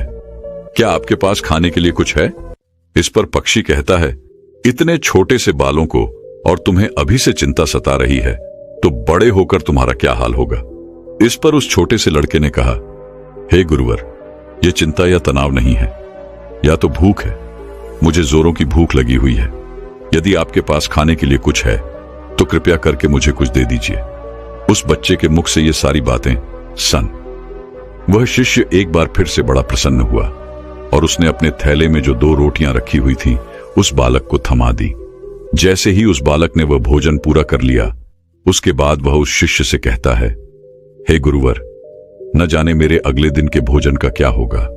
क्या आपके पास खाने के लिए कुछ है? इस पर पक्षी कहता है, इतने छोटे से बालों को और तुम्हें अभी से चिंता सता रही है तो बड़े होकर तुम्हारा क्या हाल होगा। इस पर उस छोटे से लड़के ने कहा, हे गुरुवर, यह चिंता या तनाव नहीं है, या तो भूख है। मुझे जोरों की भूख लगी हुई है। यदि आपके पास खाने के लिए कुछ है तो कृपया करके मुझे कुछ दे दीजिए। उस बच्चे के मुख से ये सारी बातें सन वह शिष्य एक बार फिर से बड़ा प्रसन्न हुआ और उसने अपने थैले में जो 2 रोटियां रखी हुई थी उस बालक को थमा दी। जैसे ही उस बालक ने वह भोजन पूरा कर लिया, उसके बाद वह उस शिष्य से कहता है, हे गुरुवर, न जाने मेरे अगले दिन के भोजन का क्या होगा।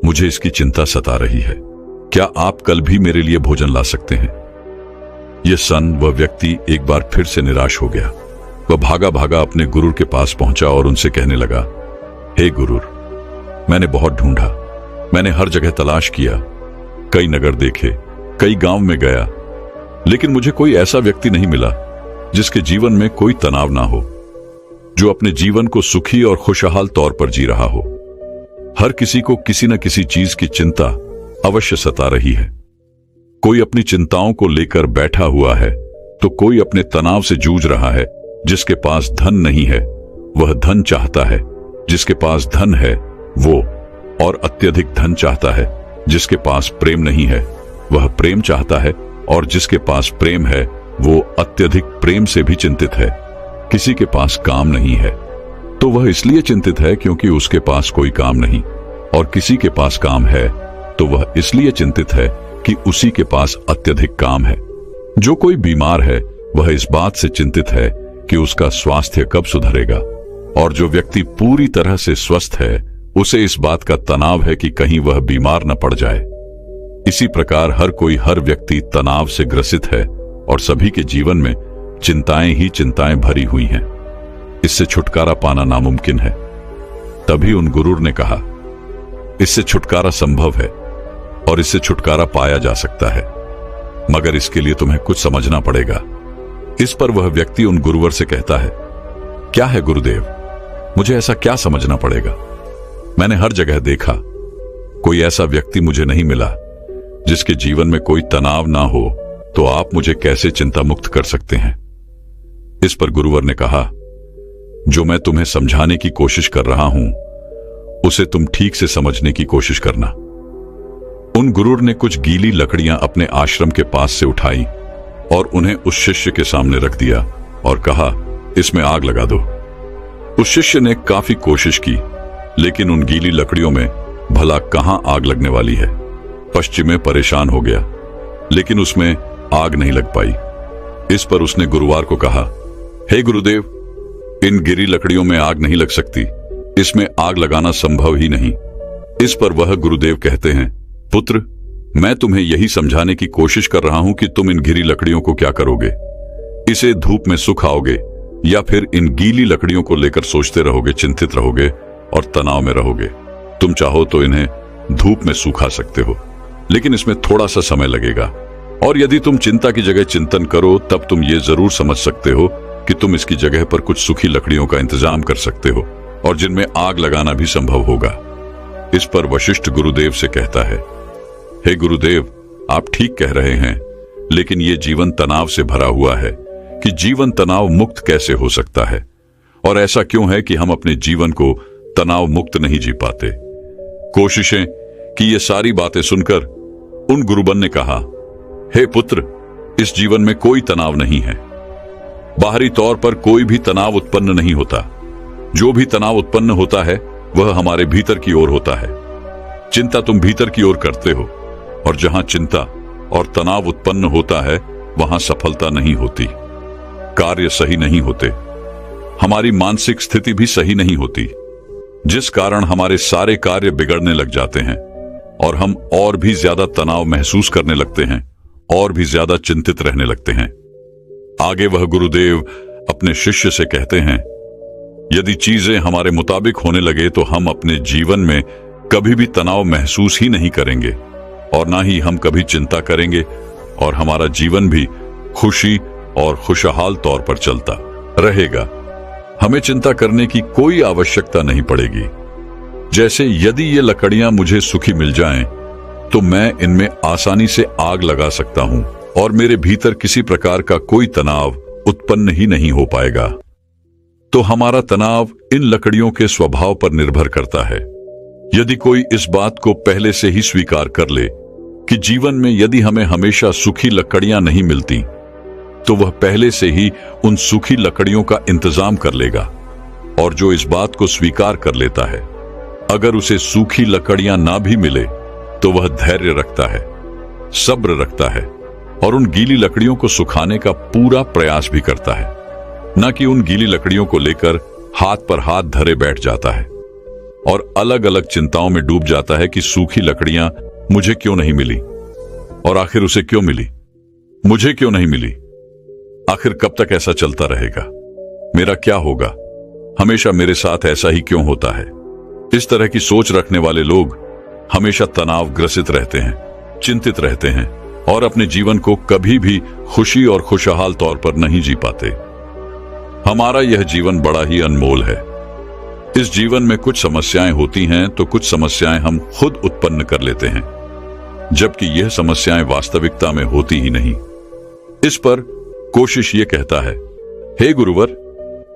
मुझे इसकी चिंता सता रही है। क्या आप कल भी मेरे लिए भोजन ला सकते हैं? यह सन वह व्यक्ति एक बार फिर से निराश हो गया। वह भागा भागा अपने गुरु के पास पहुंचा और उनसे कहने लगा, हे गुरुर, मैंने बहुत ढूंढा, मैंने हर जगह तलाश किया, कई नगर देखे, कई गांव में गया, लेकिन मुझे कोई ऐसा व्यक्ति नहीं मिला जिसके जीवन में कोई तनाव ना हो, जो अपने जीवन को सुखी और खुशहाल तौर पर जी रहा हो। हर किसी को किसी न किसी चीज की चिंता अवश्य सता रही है। कोई अपनी चिंताओं को लेकर बैठा हुआ है तो कोई अपने तनाव से जूझ रहा है। जिसके पास धन नहीं है वह धन चाहता है, जिसके पास धन है वो और अत्यधिक धन चाहता है। जिसके पास प्रेम नहीं है वह प्रेम चाहता है, और जिसके पास प्रेम है वो अत्यधिक प्रेम से भी चिंतित है। किसी के पास काम नहीं है तो वह इसलिए चिंतित है क्योंकि उसके पास कोई काम नहीं, और किसी के पास काम है तो वह इसलिए चिंतित है कि उसी के पास अत्यधिक काम है। जो कोई बीमार है वह इस बात से चिंतित है कि उसका स्वास्थ्य कब सुधरेगा, और जो व्यक्ति पूरी तरह से स्वस्थ है उसे इस बात का तनाव है कि कहीं वह बीमार न पड़ जाए। इसी प्रकार हर व्यक्ति तनाव से ग्रसित है और सभी के जीवन में चिंताएं ही चिंताएं भरी हुई हैं। इससे छुटकारा पाना नामुमकिन है। तभी उन गुरु ने कहा, इससे छुटकारा संभव है और इससे छुटकारा पाया जा सकता है, मगर इसके लिए तुम्हें कुछ समझना पड़ेगा। इस पर वह व्यक्ति उन गुरुवर से कहता है, क्या है गुरुदेव, मुझे ऐसा क्या समझना पड़ेगा? मैंने हर जगह देखा, कोई ऐसा व्यक्ति मुझे नहीं मिला जिसके जीवन में कोई तनाव ना हो, तो आप मुझे कैसे चिंता मुक्त कर सकते हैं? इस पर गुरुवर ने कहा, जो मैं तुम्हें समझाने की कोशिश कर रहा हूं उसे तुम ठीक से समझने की कोशिश करना। उन गुरुर ने कुछ गीली लकड़ियां अपने आश्रम के पास से उठाई और उन्हें उस शिष्य के सामने रख दिया और कहा, इसमें आग लगा दो। उस शिष्य ने काफी कोशिश की, लेकिन उन गीली लकड़ियों में भला कहां आग लगने वाली है। पश्चिमे परेशान हो गया, लेकिन उसमें आग नहीं लग पाई। इस पर उसने गुरुवार को कहा, हे गुरुदेव, इन गिरी लकड़ियों में आग नहीं लग सकती, इसमें आग लगाना संभव ही नहीं। इस पर वह गुरुदेव कहते हैं, पुत्र, मैं तुम्हें यही समझाने की कोशिश कर रहा हूं कि तुम इन गिरी लकड़ियों को क्या करोगे। इसे धूप में सुखाओगे या फिर इन गीली लकड़ियों को लेकर सोचते रहोगे, चिंतित रहोगे और तनाव में रहोगे। तुम चाहो तो इन्हें धूप में सूखा सकते हो, लेकिन इसमें थोड़ा सा समय लगेगा। और यदि तुम चिंता की जगह चिंतन करो, तब तुम ये जरूर समझ सकते हो कि तुम इसकी जगह पर कुछ सूखी लकड़ियों का इंतजाम कर सकते हो और जिनमें आग लगाना भी संभव होगा। इस पर वशिष्ठ गुरुदेव से कहता है, हे गुरुदेव, आप ठीक कह रहे हैं, लेकिन ये जीवन तनाव से भरा हुआ है कि जीवन तनाव मुक्त कैसे हो सकता है, और ऐसा क्यों है कि हम अपने जीवन को तनाव मुक्त नहीं जी पाते। कोशिशें कि ये सारी बातें सुनकर उन गुरुबन ने कहा, हे पुत्र, इस जीवन में कोई तनाव नहीं है। बाहरी तौर पर कोई भी तनाव उत्पन्न नहीं होता। जो भी तनाव उत्पन्न होता है वह हमारे भीतर की ओर होता है। चिंता तुम भीतर की ओर करते हो, और जहां चिंता और तनाव उत्पन्न होता है वहां सफलता नहीं होती, कार्य सही नहीं होते, हमारी मानसिक स्थिति भी सही नहीं होती, जिस कारण हमारे सारे कार्य बिगड़ने लग जाते हैं और हम और भी ज्यादा तनाव महसूस करने लगते हैं और भी ज्यादा चिंतित रहने लगते हैं। आगे वह गुरुदेव अपने शिष्य से कहते हैं, यदि चीजें हमारे मुताबिक होने लगे तो हम अपने जीवन में कभी भी तनाव महसूस ही नहीं करेंगे और ना ही हम कभी चिंता करेंगे, और हमारा जीवन भी खुशी और खुशहाल तौर पर चलता रहेगा। हमें चिंता करने की कोई आवश्यकता नहीं पड़ेगी। जैसे यदि ये लकड़ियां मुझे सूखी मिल जाएं, तो मैं इनमें आसानी से आग लगा सकता हूं और मेरे भीतर किसी प्रकार का कोई तनाव उत्पन्न ही नहीं हो पाएगा। तो हमारा तनाव इन लकड़ियों के स्वभाव पर निर्भर करता है। यदि कोई इस बात को पहले से ही स्वीकार कर ले कि जीवन में यदि हमें हमेशा सूखी लकड़ियां नहीं मिलती, तो वह पहले से ही उन सूखी लकड़ियों का इंतजाम कर लेगा। और जो इस बात को स्वीकार कर लेता है, अगर उसे सूखी लकड़ियां ना भी मिले तो वह धैर्य रखता है, सब्र रखता है और उन गीली लकड़ियों को सुखाने का पूरा प्रयास भी करता है, न कि उन गीली लकड़ियों को लेकर हाथ पर हाथ धरे बैठ जाता है और अलग अलग चिंताओं में डूब जाता है कि सूखी लकड़ियां मुझे क्यों नहीं मिली, और आखिर उसे क्यों मिली, मुझे क्यों नहीं मिली, आखिर कब तक ऐसा चलता रहेगा, मेरा क्या होगा, हमेशा मेरे साथ ऐसा ही क्यों होता है। इस तरह की सोच रखने वाले लोग हमेशा तनाव ग्रसित रहते हैं, चिंतित रहते हैं और अपने जीवन को कभी भी खुशी और खुशहाल तौर पर नहीं जी पाते। हमारा यह जीवन बड़ा ही अनमोल है। इस जीवन में कुछ समस्याएं होती हैं तो कुछ समस्याएं हम खुद उत्पन्न कर लेते हैं, जबकि यह समस्याएं वास्तविकता में होती ही नहीं। इस पर कोशिश ये कहता है, हे गुरुवर,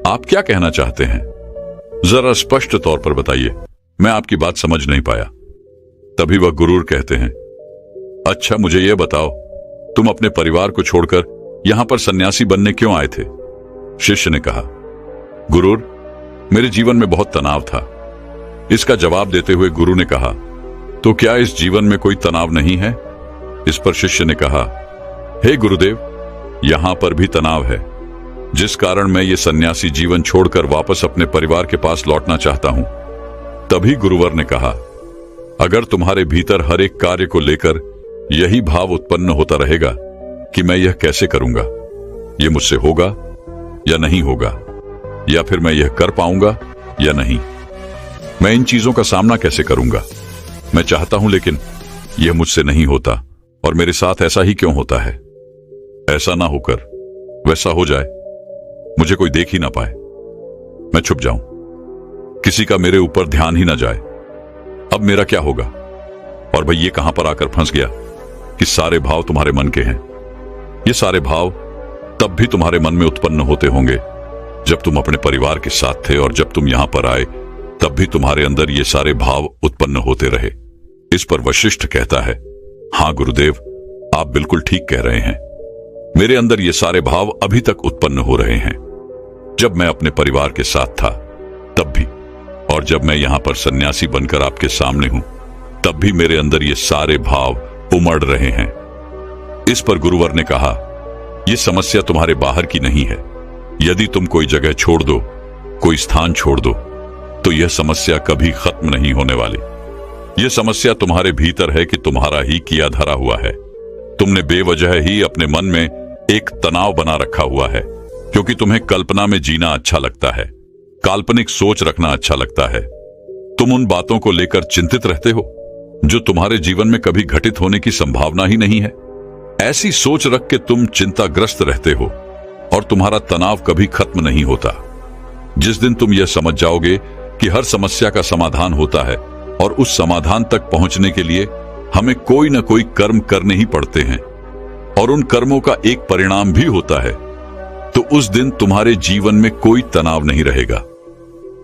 आप क्या कहना चाहते हैं, जरा स्पष्ट तौर पर बताइए, मैं आपकी बात समझ नहीं पाया। तभी वह गुरुर कहते हैं, अच्छा मुझे यह बताओ, तुम अपने परिवार को छोड़कर यहां पर सन्यासी बनने क्यों आए थे। शिष्य ने कहा, गुरुर, मेरे जीवन में बहुत तनाव था। इसका जवाब देते हुए गुरु ने कहा, तो क्या इस जीवन में कोई तनाव नहीं है। इस पर शिष्य ने कहा, हे गुरुदेव, यहां पर भी तनाव है, जिस कारण मैं ये सन्यासी जीवन छोड़कर वापस अपने परिवार के पास लौटना चाहता हूं। तभी गुरुवर ने कहा, अगर तुम्हारे भीतर हर एक कार्य को लेकर यही भाव उत्पन्न होता रहेगा कि मैं यह कैसे करूंगा, यह मुझसे होगा या नहीं होगा, या फिर मैं यह कर पाऊंगा या नहीं, मैं इन चीजों का सामना कैसे करूंगा, मैं चाहता हूं लेकिन यह मुझसे नहीं होता, और मेरे साथ ऐसा ही क्यों होता है। ऐसा ना होकर वैसा हो जाए, मुझे कोई देख ही ना पाए, मैं छुप जाऊं, किसी का मेरे ऊपर ध्यान ही ना जाए, अब मेरा क्या होगा। और भाई ये कहां पर आकर फंस गया कि सारे भाव तुम्हारे मन के हैं। ये सारे भाव तब भी तुम्हारे मन में उत्पन्न होते होंगे जब तुम अपने परिवार के साथ थे, और जब तुम यहां पर आए तब भी तुम्हारे अंदर ये सारे भाव उत्पन्न होते रहे। इस पर वशिष्ठ कहता है, हां गुरुदेव, आप बिल्कुल ठीक कह रहे हैं, मेरे अंदर ये सारे भाव अभी तक उत्पन्न हो रहे हैं। जब मैं अपने परिवार के साथ था तब भी, और जब मैं यहां पर सन्यासी बनकर आपके सामने हूं तब भी मेरे अंदर ये सारे भाव उमड़ रहे हैं। इस पर गुरुवर ने कहा, यह समस्या तुम्हारे बाहर की नहीं है। यदि तुम कोई जगह छोड़ दो, कोई स्थान छोड़ दो, तो यह समस्या कभी खत्म नहीं होने वाली। यह समस्या तुम्हारे भीतर है कि तुम्हारा ही किया धरा हुआ है। तुमने बेवजह ही अपने मन में एक तनाव बना रखा हुआ है, क्योंकि तुम्हें कल्पना में जीना अच्छा लगता है, काल्पनिक सोच रखना अच्छा लगता है। तुम उन बातों को लेकर चिंतित रहते हो जो तुम्हारे जीवन में कभी घटित होने की संभावना ही नहीं है। ऐसी सोच रख के तुम चिंताग्रस्त रहते हो और तुम्हारा तनाव कभी खत्म नहीं होता। जिस दिन तुम यह समझ जाओगे कि हर समस्या का समाधान होता है और उस समाधान तक पहुंचने के लिए हमें कोई ना कोई कर्म करने ही पड़ते हैं और उन कर्मों का एक परिणाम भी होता है, तो उस दिन तुम्हारे जीवन में कोई तनाव नहीं रहेगा।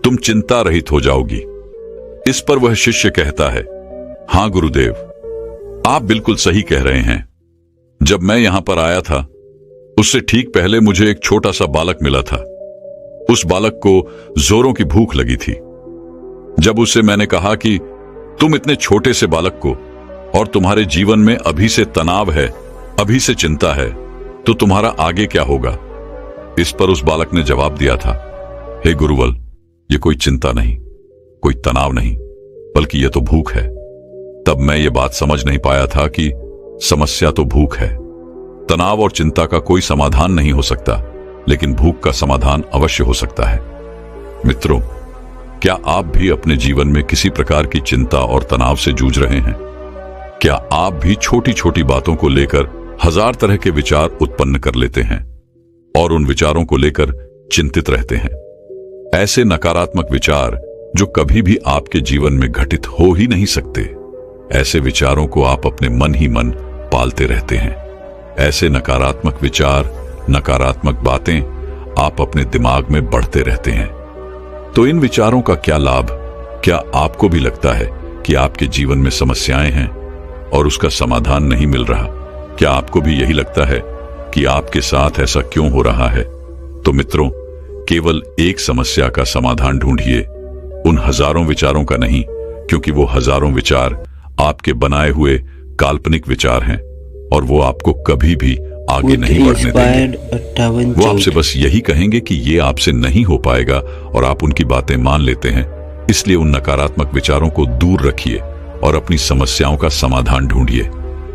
तुम चिंता रहित हो जाओगी। इस पर वह शिष्य कहता है, हां गुरुदेव, आप बिल्कुल सही कह रहे हैं। जब मैं यहां पर आया था उससे ठीक पहले मुझे एक छोटा सा बालक मिला था। उस बालक को जोरों की भूख लगी थी। जब उससे मैंने कहा कि तुम इतने छोटे से बालक को, और तुम्हारे जीवन में अभी से तनाव है, अभी से चिंता है, तो तुम्हारा आगे क्या होगा? इस पर उस बालक ने जवाब दिया था, हे गुरुवल, ये कोई चिंता नहीं, कोई तनाव नहीं, बल्कि ये तो भूख है। तब मैं ये बात समझ नहीं पाया था कि समस्या तो भूख है। तनाव और चिंता का कोई समाधान नहीं हो सकता, लेकिन भूख का समाधान अवश्य हो सकता है। मित्रों, क्या आप भी अपने जीवन में किसी प्रकार की चिंता और तनाव से जूझ रहे हैं? क्या आप भी छोटी छोटी बातों को लेकर हजार तरह के विचार उत्पन्न कर लेते हैं और उन विचारों को लेकर चिंतित रहते हैं? ऐसे नकारात्मक विचार जो कभी भी आपके जीवन में घटित हो ही नहीं सकते, ऐसे विचारों को आप अपने मन ही मन पालते रहते हैं। ऐसे नकारात्मक विचार, नकारात्मक बातें आप अपने दिमाग में बढ़ते रहते हैं। तो इन विचारों का क्या लाभ? क्या आपको भी लगता है कि आपके जीवन में समस्याएं हैं और उसका समाधान नहीं मिल रहा? क्या आपको भी यही लगता है कि आपके साथ ऐसा क्यों हो रहा है? तो मित्रों, केवल एक समस्या का समाधान ढूंढिए, उन हजारों विचारों का नहीं, क्योंकि वो हजारों विचार आपके बनाए हुए काल्पनिक विचार हैं और वो आपको कभी भी आगे नहीं बढ़ने देंगे। वो आपसे बस यही कहेंगे कि ये आपसे नहीं हो पाएगा और आप उनकी बातें मान लेते हैं। इसलिए उन नकारात्मक विचारों को दूर रखिए और अपनी समस्याओं का समाधान ढूंढिए,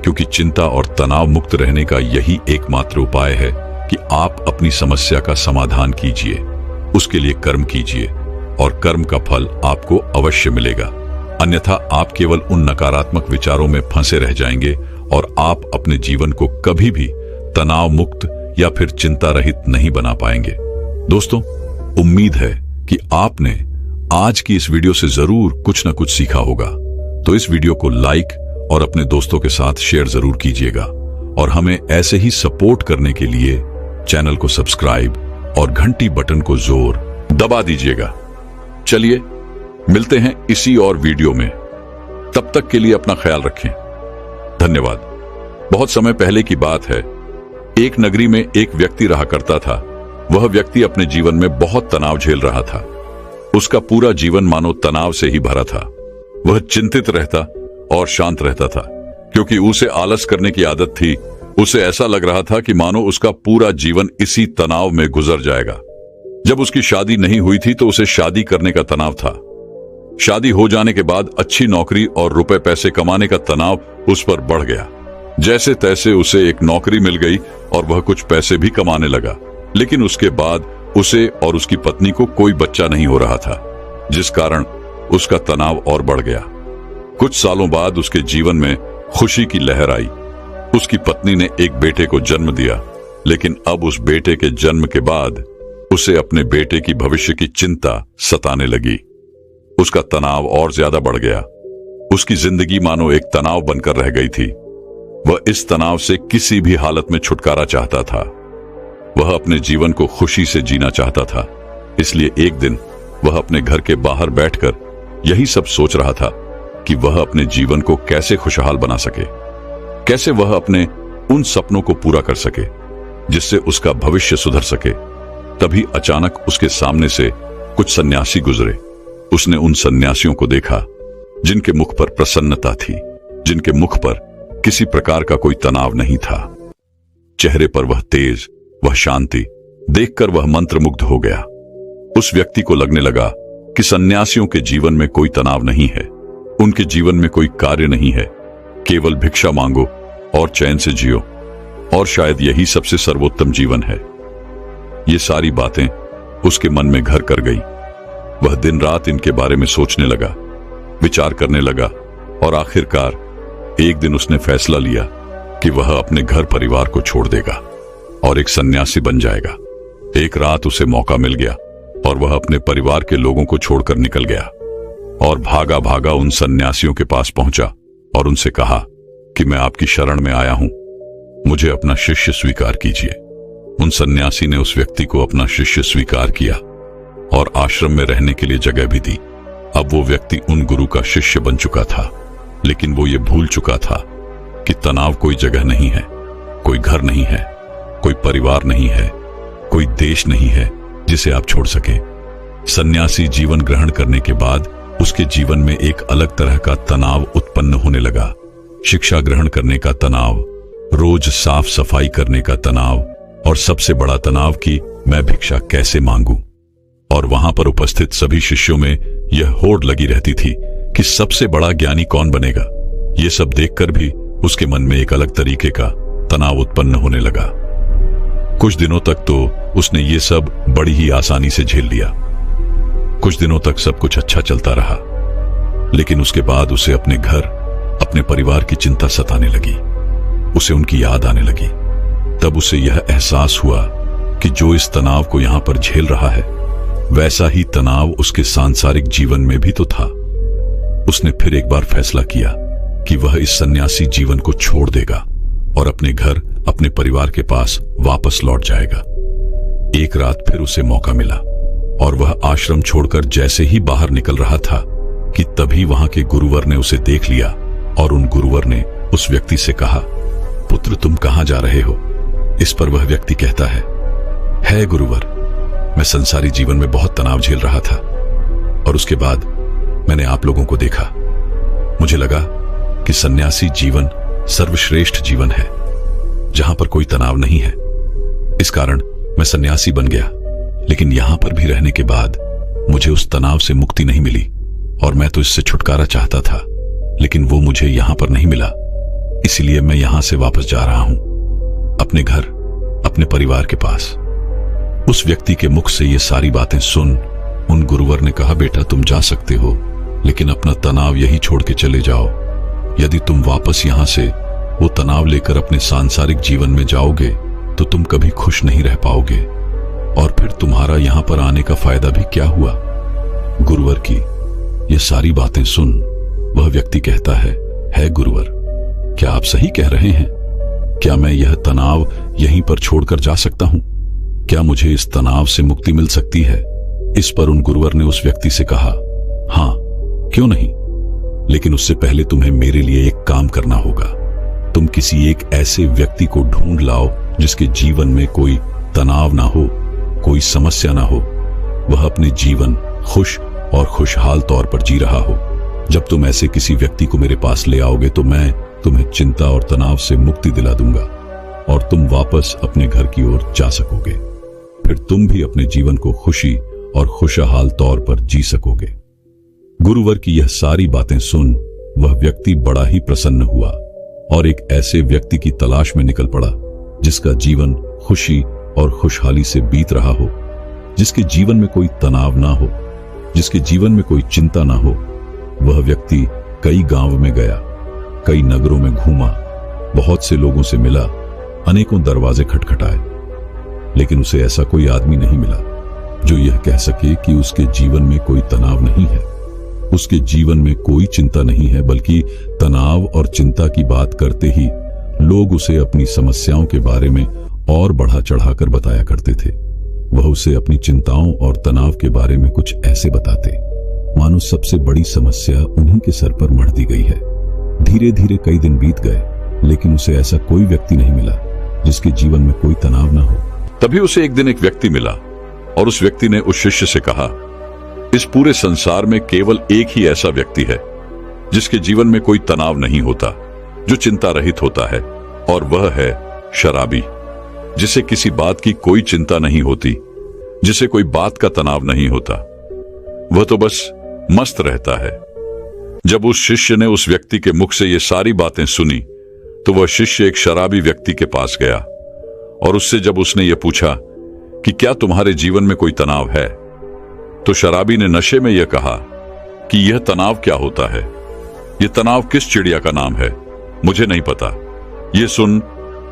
क्योंकि चिंता और तनाव मुक्त रहने का यही एकमात्र उपाय है कि आप अपनी समस्या का समाधान कीजिए, उसके लिए कर्म कीजिए और कर्म का फल आपको अवश्य मिलेगा। अन्यथा आप केवल उन नकारात्मक विचारों में फंसे रह जाएंगे और आप अपने जीवन को कभी भी तनाव मुक्त या फिर चिंता रहित नहीं बना पाएंगे। दोस्तों, उम्मीद है कि आपने आज की इस वीडियो से जरूर कुछ न कुछ सीखा होगा। तो इस वीडियो को लाइक और अपने दोस्तों के साथ शेयर जरूर कीजिएगा और हमें ऐसे ही सपोर्ट करने के लिए चैनल को सब्सक्राइब और घंटी बटन को जोर दबा दीजिएगा। चलिए मिलते हैं इसी और वीडियो में। तब तक के लिए अपना ख्याल रखें। धन्यवाद। बहुत समय पहले की बात है, एक नगरी में एक व्यक्ति रहा करता था। वह व्यक्ति अपने जीवन में बहुत तनाव झेल रहा था। उसका पूरा जीवन मानो तनाव से ही भरा था। वह चिंतित रहता और शांत रहता था, क्योंकि उसे आलस करने की आदत थी। उसे ऐसा लग रहा था कि मानो उसका पूरा जीवन इसी तनाव में गुजर जाएगा। जब उसकी शादी नहीं हुई थी तो उसे शादी करने का तनाव था। शादी हो जाने के बाद अच्छी नौकरी और रुपए पैसे कमाने का तनाव उस पर बढ़ गया। जैसे तैसे उसे एक नौकरी मिल गई और वह कुछ पैसे भी कमाने लगा, लेकिन उसके बाद उसे और उसकी पत्नी को कोई बच्चा नहीं हो रहा था, जिस कारण उसका तनाव और बढ़ गया। कुछ सालों बाद उसके जीवन में खुशी की लहर आई। उसकी पत्नी ने एक बेटे को जन्म दिया, लेकिन अब उस बेटे के जन्म के बाद उसे अपने बेटे की भविष्य की चिंता सताने लगी। उसका तनाव और ज्यादा बढ़ गया। उसकी जिंदगी मानो एक तनाव बनकर रह गई थी। वह इस तनाव से किसी भी हालत में छुटकारा चाहता था। वह अपने जीवन को खुशी से जीना चाहता था। इसलिए एक दिन वह अपने घर के बाहर बैठकर यही सब सोच रहा था कि वह अपने जीवन को कैसे खुशहाल बना सके, कैसे वह अपने उन सपनों को पूरा कर सके जिससे उसका भविष्य सुधर सके। तभी अचानक उसके सामने से कुछ सन्यासी गुजरे। उसने उन सन्यासियों को देखा जिनके मुख पर प्रसन्नता थी, जिनके मुख पर किसी प्रकार का कोई तनाव नहीं था। चेहरे पर वह तेज, वह शांति देखकर वह मंत्रमुग्ध हो गया। उस व्यक्ति को लगने लगा कि सन्यासियों के जीवन में कोई तनाव नहीं है, उनके जीवन में कोई कार्य नहीं है, केवल भिक्षा मांगो और चैन से जियो, और शायद यही सबसे सर्वोत्तम जीवन है। ये सारी बातें उसके मन में घर कर गई। वह दिन रात इनके बारे में सोचने लगा, विचार करने लगा, और आखिरकार एक दिन उसने फैसला लिया कि वह अपने घर परिवार को छोड़ देगा और एक सन्यासी बन जाएगा। एक रात उसे मौका मिल गया और वह अपने परिवार के लोगों को छोड़कर निकल गया और भागा भागा उन सन्यासियों के पास पहुंचा और उनसे कहा कि मैं आपकी शरण में आया हूं, मुझे अपना शिष्य स्वीकार कीजिए। उन सन्यासी ने उस व्यक्ति को अपना शिष्य स्वीकार किया और आश्रम में रहने के लिए जगह भी दी। अब वो व्यक्ति उन गुरु का शिष्य बन चुका था, लेकिन वो ये भूल चुका था कि तनाव कोई जगह नहीं है, कोई घर नहीं है, कोई परिवार नहीं है, कोई देश नहीं है जिसे आप छोड़ सके। सन्यासी जीवन ग्रहण करने के बाद उसके जीवन में एक अलग तरह का तनाव उत्पन्न होने लगा। शिक्षा ग्रहण करने का तनाव, रोज साफ सफाई करने का तनाव, और सबसे बड़ा तनाव कि मैं भिक्षा कैसे मांगू। और वहां पर उपस्थित सभी शिष्यों में यह होड़ लगी रहती थी कि सबसे बड़ा ज्ञानी कौन बनेगा। ये सब देखकर भी उसके मन में एक अलग तरीके का तनाव उत्पन्न होने लगा। कुछ दिनों तक तो उसने ये सब बड़ी ही आसानी से झेल लिया। कुछ दिनों तक सब कुछ अच्छा चलता रहा, लेकिन उसके बाद उसे अपने घर, अपने परिवार की चिंता सताने लगी। उसे उनकी याद आने लगी। तब उसे यह एहसास हुआ कि जो इस तनाव को यहां पर झेल रहा है, वैसा ही तनाव उसके सांसारिक जीवन में भी तो था। उसने फिर एक बार फैसला किया कि वह इस सन्यासी जीवन को छोड़ देगा और अपने घर, अपने परिवार के पास वापस लौट जाएगा। एक रात फिर उसे मौका मिला और वह आश्रम छोड़कर जैसे ही बाहर निकल रहा था कि तभी वहां के गुरुवर ने उसे देख लिया और उन गुरुवर ने उस व्यक्ति से कहा, पुत्र तुम कहां जा रहे हो? इस पर वह व्यक्ति कहता है गुरुवर, मैं संसारी जीवन में बहुत तनाव झेल रहा था और उसके बाद मैंने आप लोगों को देखा। मुझे लगा कि सन्यासी जीवन सर्वश्रेष्ठ जीवन है जहां पर कोई तनाव नहीं है। इस कारण मैं सन्यासी बन गया, लेकिन यहां पर भी रहने के बाद मुझे उस तनाव से मुक्ति नहीं मिली और मैं तो इससे छुटकारा चाहता था, लेकिन वो मुझे यहां पर नहीं मिला। इसलिए मैं यहां से वापस जा रहा हूं, अपने घर, अपने परिवार के पास। उस व्यक्ति के मुख से ये सारी बातें सुन उन गुरुवर ने कहा, बेटा तुम जा सकते हो, लेकिन अपना तनाव यही छोड़ के चले जाओ। यदि तुम वापस यहां से वो तनाव लेकर अपने सांसारिक जीवन में जाओगे तो तुम कभी खुश नहीं रह पाओगे और फिर तुम्हारा यहां पर आने का फायदा भी क्या हुआ। गुरुवर की ये सारी बातें सुन वह व्यक्ति कहता है गुरुवर, क्या आप सही कह रहे हैं? क्या मैं यह तनाव यहीं पर छोड़कर जा सकता हूं? क्या मुझे इस तनाव से मुक्ति मिल सकती है? इस पर उन गुरुवर ने उस व्यक्ति से कहा, हां क्यों नहीं, लेकिन उससे पहले तुम्हें मेरे लिए एक काम करना होगा। तुम किसी एक ऐसे व्यक्ति को ढूंढ लाओ जिसके जीवन में कोई तनाव ना हो, कोई समस्या ना हो, वह अपने जीवन खुश और खुशहाल तौर पर जी रहा हो। जब तुम ऐसे किसी व्यक्ति को मेरे पास ले आओगे तो मैं तुम्हें चिंता और तनाव से मुक्ति दिला दूंगा और तुम वापस अपने घर की ओर जा सकोगे। फिर तुम भी अपने जीवन को खुशी और खुशहाल तौर पर जी सकोगे। गुरुवर की यह सारी बातें सुन वह व्यक्ति बड़ा ही प्रसन्न हुआ और एक ऐसे व्यक्ति की तलाश में निकल पड़ा जिसका जीवन खुशी और खुशहाली से बीत रहा हो, जिसके जीवन में कोई तनाव ना हो, जिसके जीवन में कोई चिंता ना हो। वह व्यक्ति कई गांव में गया, कई नगरों में घूमा, बहुत से लोगों से मिला, अनेकों दरवाजे खटखटाए, लेकिन उसे ऐसा कोई आदमी नहीं मिला जो यह कह सके कि उसके जीवन में कोई तनाव नहीं है, उसके जीवन में कोई चिंता नहीं है। बल्कि तनाव और चिंता की बात करते ही लोग उसे अपनी समस्याओं के बारे में और बढ़ा चढ़ाकर बताया करते थे। वह उसे अपनी चिंताओं और तनाव के बारे में कुछ ऐसे बताते मानो सबसे बड़ी समस्या उन्हीं के सर पर मढ़ दी गई है। धीरे धीरे कई दिन बीत गए, लेकिन उसे ऐसा कोई व्यक्ति नहीं मिला जिसके जीवन में कोई तनाव ना हो। तभी उसे एक दिन एक व्यक्ति मिला और उस व्यक्ति ने उस शिष्य से कहा, इस पूरे संसार में केवल एक ही ऐसा व्यक्ति है जिसके जीवन में कोई तनाव नहीं होता, जो चिंता रहित होता है, और वह है शराबी, जिसे किसी बात की कोई चिंता नहीं होती, जिसे कोई बात का तनाव नहीं होता। वह तो बस मस्त रहता है। जब उस शिष्य ने उस व्यक्ति के मुख से ये सारी बातें सुनी तो वह शिष्य एक शराबी व्यक्ति के पास गया और उससे जब उसने ये पूछा कि क्या तुम्हारे जीवन में कोई तनाव है, तो शराबी ने नशे में यह कहा कि यह तनाव क्या होता है, यह तनाव किस चिड़िया का नाम है, मुझे नहीं पता। यह सुन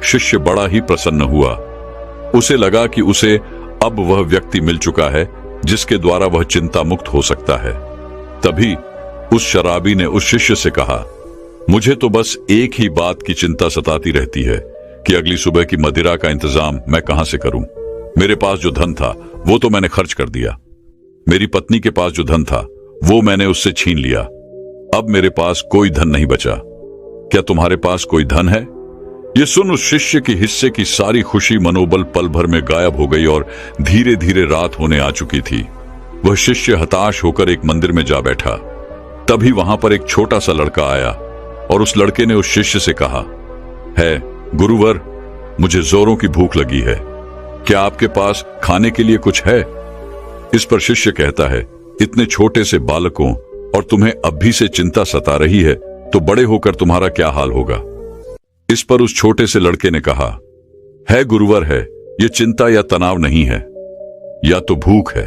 शिष्य बड़ा ही प्रसन्न हुआ। उसे लगा कि उसे अब वह व्यक्ति मिल चुका है जिसके द्वारा वह चिंता मुक्त हो सकता है। तभी उस शराबी ने उस शिष्य से कहा, मुझे तो बस एक ही बात की चिंता सताती रहती है कि अगली सुबह की मदिरा का इंतजाम मैं कहां से करूं। मेरे पास जो धन था वो तो मैंने खर्च कर दिया, मेरी पत्नी के पास जो धन था वो मैंने उससे छीन लिया, अब मेरे पास कोई धन नहीं बचा। क्या तुम्हारे पास कोई धन है? ये सुन उस शिष्य के हिस्से की सारी खुशी मनोबल पल भर में गायब हो गई और धीरे धीरे रात होने आ चुकी थी। वह शिष्य हताश होकर एक मंदिर में जा बैठा। तभी वहां पर एक छोटा सा लड़का आया और उस लड़के ने उस शिष्य से कहा, है गुरुवर, मुझे जोरों की भूख लगी है, क्या आपके पास खाने के लिए कुछ है? इस पर शिष्य कहता है, इतने छोटे से बालकों और तुम्हें अब भी से चिंता सता रही है तो बड़े होकर तुम्हारा क्या हाल होगा। इस पर उस छोटे से लड़के ने कहा, है गुरुवर, है ये चिंता या तनाव नहीं है, या तो भूख है,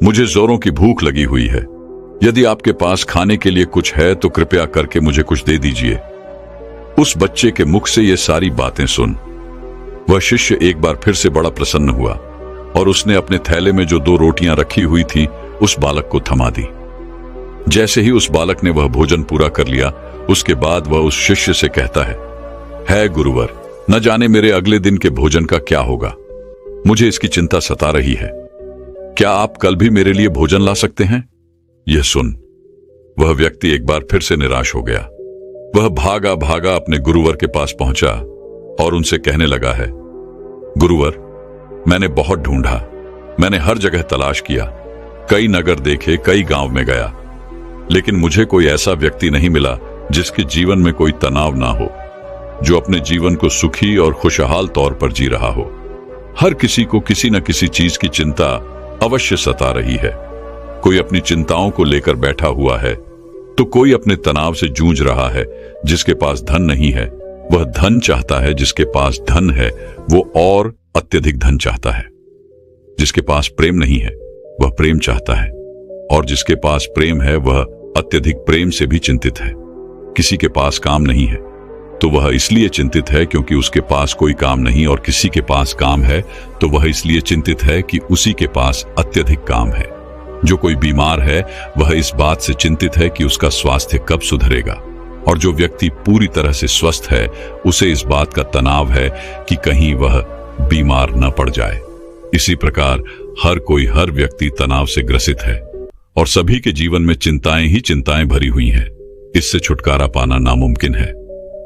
मुझे जोरों की भूख लगी हुई है। यदि आपके पास खाने के लिए कुछ है तो कृपया करके मुझे कुछ दे दीजिए। उस बच्चे के मुख से ये सारी बातें सुन वह शिष्य एक बार फिर से बड़ा प्रसन्न हुआ और उसने अपने थैले में जो 2 रोटियां रखी हुई थी उस बालक को थमा दी। जैसे ही उस बालक ने वह भोजन पूरा कर लिया, उसके बाद वह उस शिष्य से कहता है गुरुवर, न जाने मेरे अगले दिन के भोजन का क्या होगा, मुझे इसकी चिंता सता रही है, क्या आप कल भी मेरे लिए भोजन ला सकते हैं? यह सुन वह व्यक्ति एक बार फिर से निराश हो गया। वह भागा भागा अपने गुरुवर के पास पहुंचा और उनसे कहने लगा है, गुरुवर, मैंने बहुत ढूंढा, मैंने हर जगह तलाश किया, कई नगर देखे, कई गांव में गया, लेकिन मुझे कोई ऐसा व्यक्ति नहीं मिला जिसके जीवन में कोई तनाव ना हो, जो अपने जीवन को सुखी और खुशहाल तौर पर जी रहा हो। हर किसी को किसी न किसी चीज की चिंता अवश्य सता रही है। कोई अपनी चिंताओं को लेकर बैठा हुआ है तो कोई अपने तनाव से जूझ रहा है। जिसके पास धन नहीं है वह धन चाहता है, जिसके पास धन है वो और अत्यधिक धन चाहता है। जिसके पास प्रेम नहीं है वह प्रेम चाहता है, और जिसके पास प्रेम है वह अत्यधिक प्रेम से भी चिंतित है। किसी के पास काम नहीं है तो वह इसलिए चिंतित है क्योंकि उसके पास कोई काम नहीं, और किसी के पास काम है तो वह इसलिए चिंतित है कि उसी के पास अत्यधिक काम है। जो कोई बीमार है वह इस बात से चिंतित है कि उसका स्वास्थ्य कब सुधरेगा, और जो व्यक्ति पूरी तरह से स्वस्थ है उसे इस बात का तनाव है कि कहीं वह बीमार न पड़ जाए। इसी प्रकार हर व्यक्ति तनाव से ग्रसित है और सभी के जीवन में चिंताएं ही चिंताएं भरी हुई हैं। इससे छुटकारा पाना नामुमकिन है।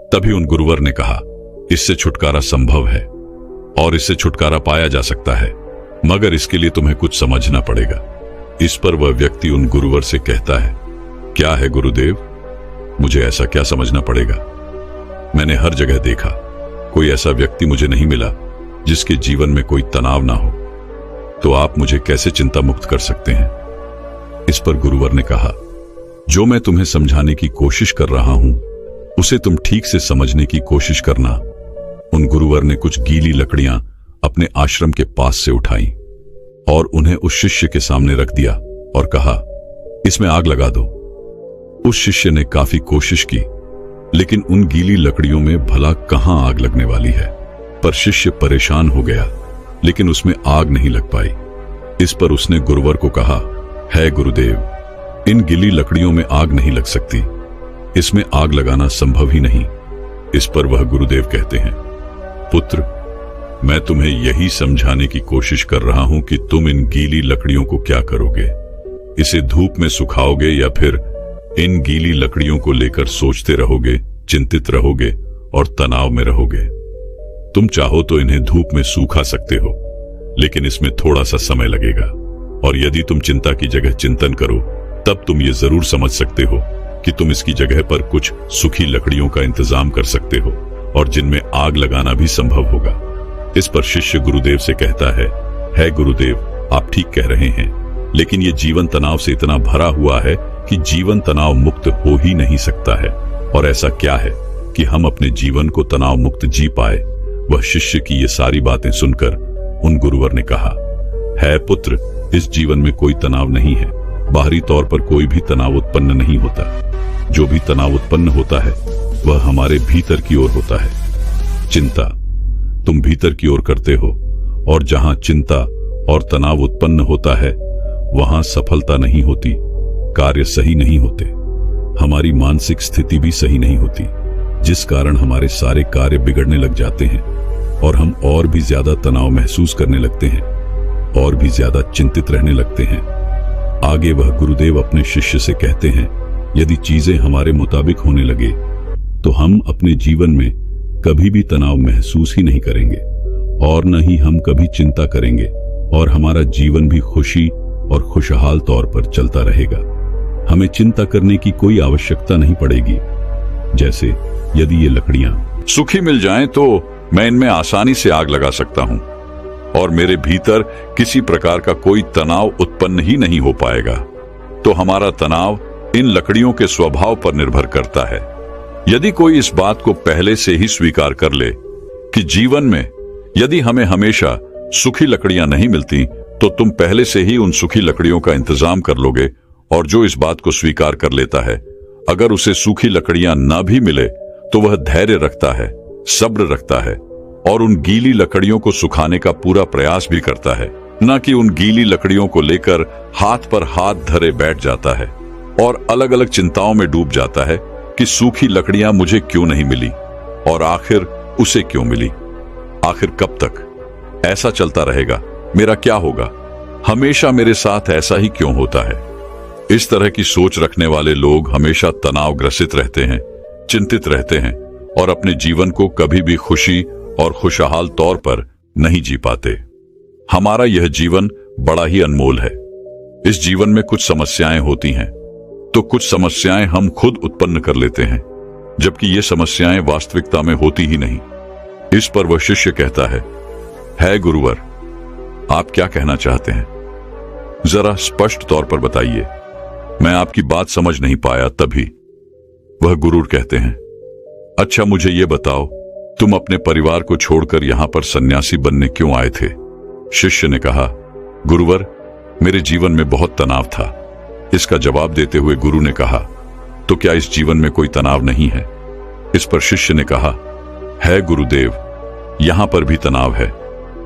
तभी उन गुरुवर ने कहा, इससे छुटकारा संभव है और इससे छुटकारा पाया जा सकता है, मगर इसके लिए तुम्हें कुछ समझना पड़ेगा। इस पर वह व्यक्ति उन गुरुवर से कहता है, क्या है गुरुदेव, मुझे ऐसा क्या समझना पड़ेगा? मैंने हर जगह देखा, कोई ऐसा व्यक्ति मुझे नहीं मिला जिसके जीवन में कोई तनाव ना हो, तो आप मुझे कैसे चिंता मुक्त कर सकते हैं? इस पर गुरुवर ने कहा, जो मैं तुम्हें समझाने की कोशिश कर रहा हूं उसे तुम ठीक से समझने की कोशिश करना। उन गुरुवर ने कुछ गीली लकड़ियां अपने आश्रम के पास से उठाई और उन्हें उस शिष्य के सामने रख दिया और कहा, इसमें आग लगा दो। उस शिष्य ने काफी कोशिश की, लेकिन उन गीली लकड़ियों में भला कहां आग लगने वाली है। पर शिष्य परेशान हो गया, लेकिन उसमें आग नहीं लग पाई। इस पर उसने गुरुवर को कहा, है गुरुदेव, इन गीली लकड़ियों में आग नहीं लग सकती, इसमें आग लगाना संभव ही नहीं। इस पर वह गुरुदेव कहते हैं, पुत्र, मैं तुम्हें यही समझाने की कोशिश कर रहा हूं कि तुम इन गीली लकड़ियों को क्या करोगे। इसे धूप में सुखाओगे या फिर इन गीली लकड़ियों को लेकर सोचते रहोगे, चिंतित रहोगे और तनाव में रहोगे। तुम चाहो तो इन्हें धूप में सूखा सकते हो, लेकिन इसमें थोड़ा सा समय लगेगा। और यदि तुम चिंता की जगह चिंतन करो, तब तुम ये जरूर समझ सकते हो कि तुम इसकी जगह पर कुछ सूखी लकड़ियों का इंतजाम कर सकते हो और जिनमें आग लगाना भी संभव होगा। इस पर शिष्य गुरुदेव से कहता है गुरुदेव, आप ठीक कह रहे हैं, लेकिन ये जीवन तनाव से इतना भरा हुआ है कि जीवन तनाव मुक्त हो ही नहीं सकता है। और ऐसा क्या है कि हम अपने जीवन को तनाव मुक्त जी पाए? वह शिष्य की ये सारी बातें सुनकर उन गुरुवर ने कहा, है पुत्र, इस जीवन में कोई तनाव नहीं है। बाहरी तौर पर कोई भी तनाव उत्पन्न नहीं होता। जो भी तनाव उत्पन्न होता है वह हमारे भीतर की ओर होता है। चिंता तुम भीतर की ओर करते हो, और जहां चिंता और तनाव उत्पन्न होता है वहां सफलता नहीं होती, कार्य सही नहीं होते, हमारी मानसिक स्थिति भी सही नहीं होती, जिस कारण हमारे सारे कार्य बिगड़ने लग जाते हैं और हम और भी ज्यादा तनाव महसूस करने लगते हैं और भी ज्यादा चिंतित रहने लगते हैं। आगे वह गुरुदेव अपने शिष्य से कहते हैं, यदि चीजें हमारे मुताबिक होने लगे तो हम अपने जीवन में कभी भी तनाव महसूस ही नहीं करेंगे और न ही हम कभी चिंता करेंगे, और हमारा जीवन भी खुशी और खुशहाल तौर पर चलता रहेगा। हमें चिंता करने की कोई आवश्यकता नहीं पड़ेगी। जैसे यदि ये लकड़ियां सूखी मिल जाएं तो मैं इनमें आसानी से आग लगा सकता हूं और मेरे भीतर किसी प्रकार का कोई तनाव उत्पन्न ही नहीं हो पाएगा। तो हमारा तनाव इन लकड़ियों के स्वभाव पर निर्भर करता है। यदि कोई इस बात को पहले से ही स्वीकार कर ले कि जीवन में यदि हमें हमेशा सूखी लकड़ियां नहीं मिलती तो तुम पहले से ही उन सूखी लकड़ियों का इंतजाम कर लोगे, और जो इस बात को स्वीकार कर लेता है अगर उसे सूखी लकड़ियां ना भी मिले तो वह धैर्य रखता है, सब्र रखता है और उन गीली लकड़ियों को सुखाने का पूरा प्रयास भी करता है, न कि उन गीली लकड़ियों को लेकर हाथ पर हाथ धरे बैठ जाता है और अलग अलग चिंताओं में डूब जाता है कि सूखी लकड़ियां मुझे क्यों नहीं मिली और आखिर उसे क्यों मिली, आखिर कब तक ऐसा चलता रहेगा, मेरा क्या होगा, हमेशा मेरे साथ ऐसा ही क्यों होता है। इस तरह की सोच रखने वाले लोग हमेशा तनावग्रसित रहते हैं, चिंतित रहते हैं और अपने जीवन को कभी भी खुशी और खुशहाल तौर पर नहीं जी पाते। हमारा यह जीवन बड़ा ही अनमोल है। इस जीवन में कुछ समस्याएं होती हैं तो कुछ समस्याएं हम खुद उत्पन्न कर लेते हैं, जबकि ये समस्याएं वास्तविकता में होती ही नहीं। इस पर वह शिष्य कहता है गुरुवर, आप क्या कहना चाहते हैं? जरा स्पष्ट तौर पर बताइए, मैं आपकी बात समझ नहीं पाया। तभी वह गुरुर कहते हैं, अच्छा मुझे ये बताओ, तुम अपने परिवार को छोड़कर यहां पर सन्यासी बनने क्यों आए थे? शिष्य ने कहा, गुरुवर, मेरे जीवन में बहुत तनाव था। इसका जवाब देते हुए गुरु ने कहा, तो क्या इस जीवन में कोई तनाव नहीं है? इस पर शिष्य ने कहा, है गुरुदेव, यहां पर भी तनाव है,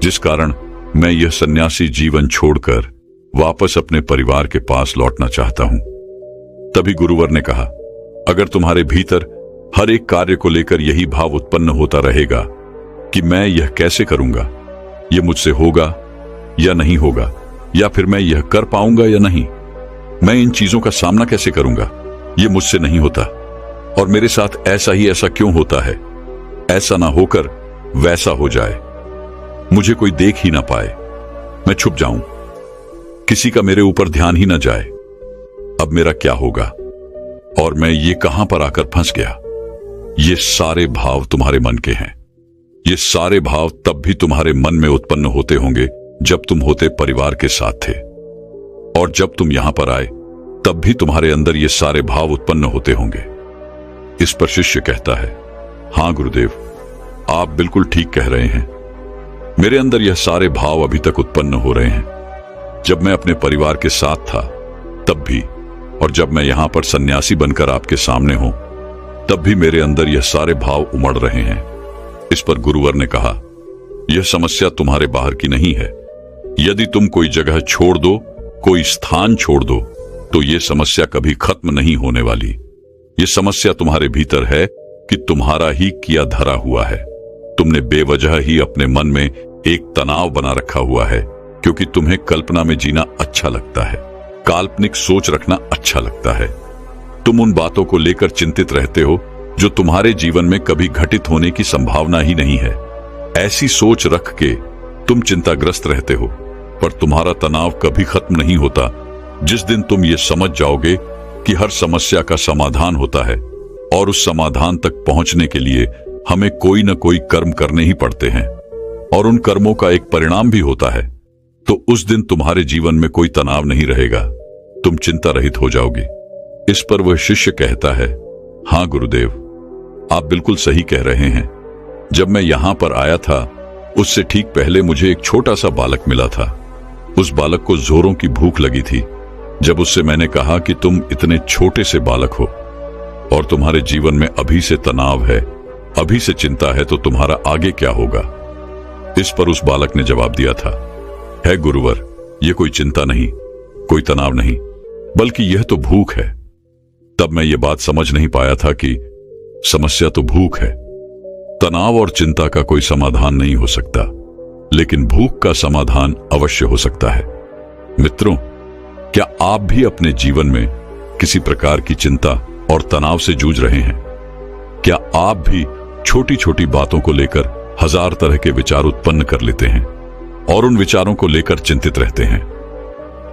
जिस कारण मैं यह सन्यासी जीवन छोड़कर वापस अपने परिवार के पास लौटना चाहता हूं। तभी गुरुवर ने कहा, अगर तुम्हारे भीतर हर एक कार्य को लेकर यही भाव उत्पन्न होता रहेगा कि मैं यह कैसे करूंगा, यह मुझसे होगा या नहीं होगा, या फिर मैं यह कर पाऊंगा या नहीं, मैं इन चीजों का सामना कैसे करूंगा, यह मुझसे नहीं होता और मेरे साथ ऐसा ही ऐसा क्यों होता है, ऐसा ना होकर वैसा हो जाए, मुझे कोई देख ही ना पाए, मैं छुप जाऊं, किसी का मेरे ऊपर ध्यान ही ना जाए, अब मेरा क्या होगा और मैं ये कहां पर आकर फंस गया। ये सारे भाव तुम्हारे मन के हैं। ये सारे भाव तब भी तुम्हारे मन में उत्पन्न होते होंगे जब तुम होते परिवार के साथ थे, और जब तुम यहां पर आए तब भी तुम्हारे अंदर ये सारे भाव उत्पन्न होते होंगे। इस पर शिष्य कहता है, हां गुरुदेव, आप बिल्कुल ठीक कह रहे हैं। मेरे अंदर यह सारे भाव अभी तक उत्पन्न हो रहे हैं। जब मैं अपने परिवार के साथ था तब भी, और जब मैं यहां पर सन्यासी बनकर आपके सामने हूं तब भी मेरे अंदर यह सारे भाव उमड़ रहे हैं। इस पर गुरुवर ने कहा, यह समस्या तुम्हारे बाहर की नहीं है। यदि तुम कोई जगह छोड़ दो, कोई स्थान छोड़ दो, तो यह समस्या कभी खत्म नहीं होने वाली। यह समस्या तुम्हारे भीतर है कि तुम्हारा ही किया धरा हुआ है। तुमने बेवजह ही अपने मन में एक तनाव बना रखा हुआ है, क्योंकि तुम्हें कल्पना में जीना अच्छा लगता है, काल्पनिक सोच रखना अच्छा लगता है। तुम उन बातों को लेकर चिंतित रहते हो जो तुम्हारे जीवन में कभी घटित होने की संभावना ही नहीं है। ऐसी सोच रख के तुम चिंताग्रस्त रहते हो। पर तुम्हारा तनाव कभी खत्म नहीं होता जिस दिन तुम ये समझ जाओगे कि हर समस्या का समाधान होता है और उस समाधान तक पहुंचने के लिए हमें कोई न कोई कर्म करने ही पड़ते हैं और उन कर्मों का एक परिणाम भी होता है। तो उस दिन तुम्हारे जीवन में कोई तनाव नहीं रहेगा, तुम चिंता रहित हो जाओगे। इस पर वह शिष्य कहता है, हाँ गुरुदेव, आप बिल्कुल सही कह रहे हैं। जब मैं यहां पर आया था उससे ठीक पहले मुझे एक छोटा सा बालक मिला था। उस बालक को जोरों की भूख लगी थी। जब उससे मैंने कहा कि तुम इतने छोटे से बालक हो और तुम्हारे जीवन में अभी से तनाव है, अभी से चिंता है, तो तुम्हारा आगे क्या होगा। इस पर उस बालक ने जवाब दिया था, है गुरुवर, यह कोई चिंता नहीं, कोई तनाव नहीं, बल्कि यह तो भूख है। तब मैं ये बात समझ नहीं पाया था कि समस्या तो भूख है। तनाव और चिंता का कोई समाधान नहीं हो सकता, लेकिन भूख का समाधान अवश्य हो सकता है। मित्रों, क्या आप भी अपने जीवन में किसी प्रकार की चिंता और तनाव से जूझ रहे हैं? क्या आप भी छोटी छोटी बातों को लेकर हजार तरह के विचार उत्पन्न कर लेते हैं और उन विचारों को लेकर चिंतित रहते हैं?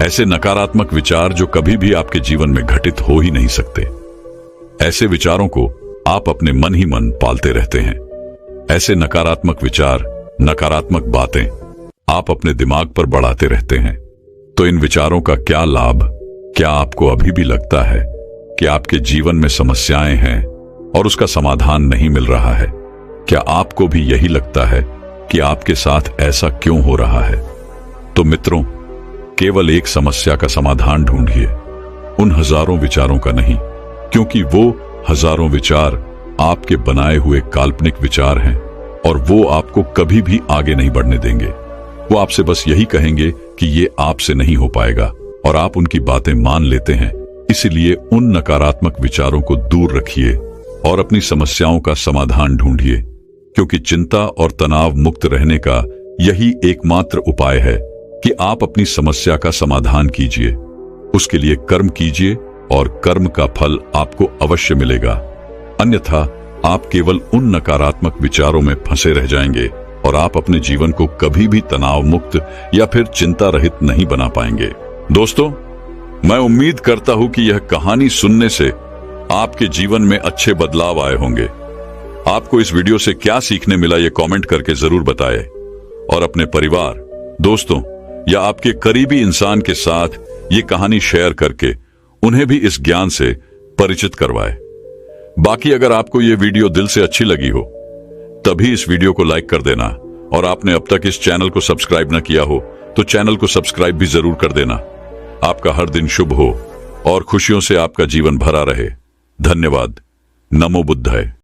ऐसे नकारात्मक विचार जो कभी भी आपके जीवन में घटित हो ही नहीं सकते। ऐसे विचारों को आप अपने मन ही मन पालते रहते हैं। ऐसे नकारात्मक विचार, नकारात्मक बातें आप अपने दिमाग पर बढ़ाते रहते हैं। तो इन विचारों का क्या लाभ? क्या आपको अभी भी लगता है कि आपके जीवन में समस्याएं हैं और उसका समाधान नहीं मिल रहा है? क्या आपको भी यही लगता है कि आपके साथ ऐसा क्यों हो रहा है? तो मित्रों, केवल एक समस्या का समाधान ढूंढिए, उन हजारों विचारों का नहीं, क्योंकि वो हजारों विचार आपके बनाए हुए काल्पनिक विचार हैं और वो आपको कभी भी आगे नहीं बढ़ने देंगे। वो आपसे बस यही कहेंगे कि ये आपसे नहीं हो पाएगा और आप उनकी बातें मान लेते हैं। इसलिए उन नकारात्मक विचारों को दूर रखिए और अपनी समस्याओं का समाधान ढूंढिए, क्योंकि चिंता और तनाव मुक्त रहने का यही एकमात्र उपाय है कि आप अपनी समस्या का समाधान कीजिए, उसके लिए कर्म कीजिए और कर्म का फल आपको अवश्य मिलेगा। अन्यथा आप केवल उन नकारात्मक विचारों में फंसे रह जाएंगे और आप अपने जीवन को कभी भी तनाव मुक्त या फिर चिंता रहित नहीं बना पाएंगे। दोस्तों, मैं उम्मीद करता हूं कि यह कहानी सुनने से आपके जीवन में अच्छे बदलाव आए होंगे। आपको इस वीडियो से क्या सीखने मिला, ये कमेंट करके जरूर बताएं और अपने परिवार, दोस्तों या आपके करीबी इंसान के साथ ये कहानी शेयर करके उन्हें भी इस ज्ञान से परिचित करवाएं। बाकी अगर आपको ये वीडियो दिल से अच्छी लगी हो तभी इस वीडियो को लाइक कर देना और आपने अब तक इस चैनल को सब्सक्राइब न किया हो तो चैनल को सब्सक्राइब भी जरूर कर देना। आपका हर दिन शुभ हो और खुशियों से आपका जीवन भरा रहे। धन्यवाद। नमो बुद्धाय।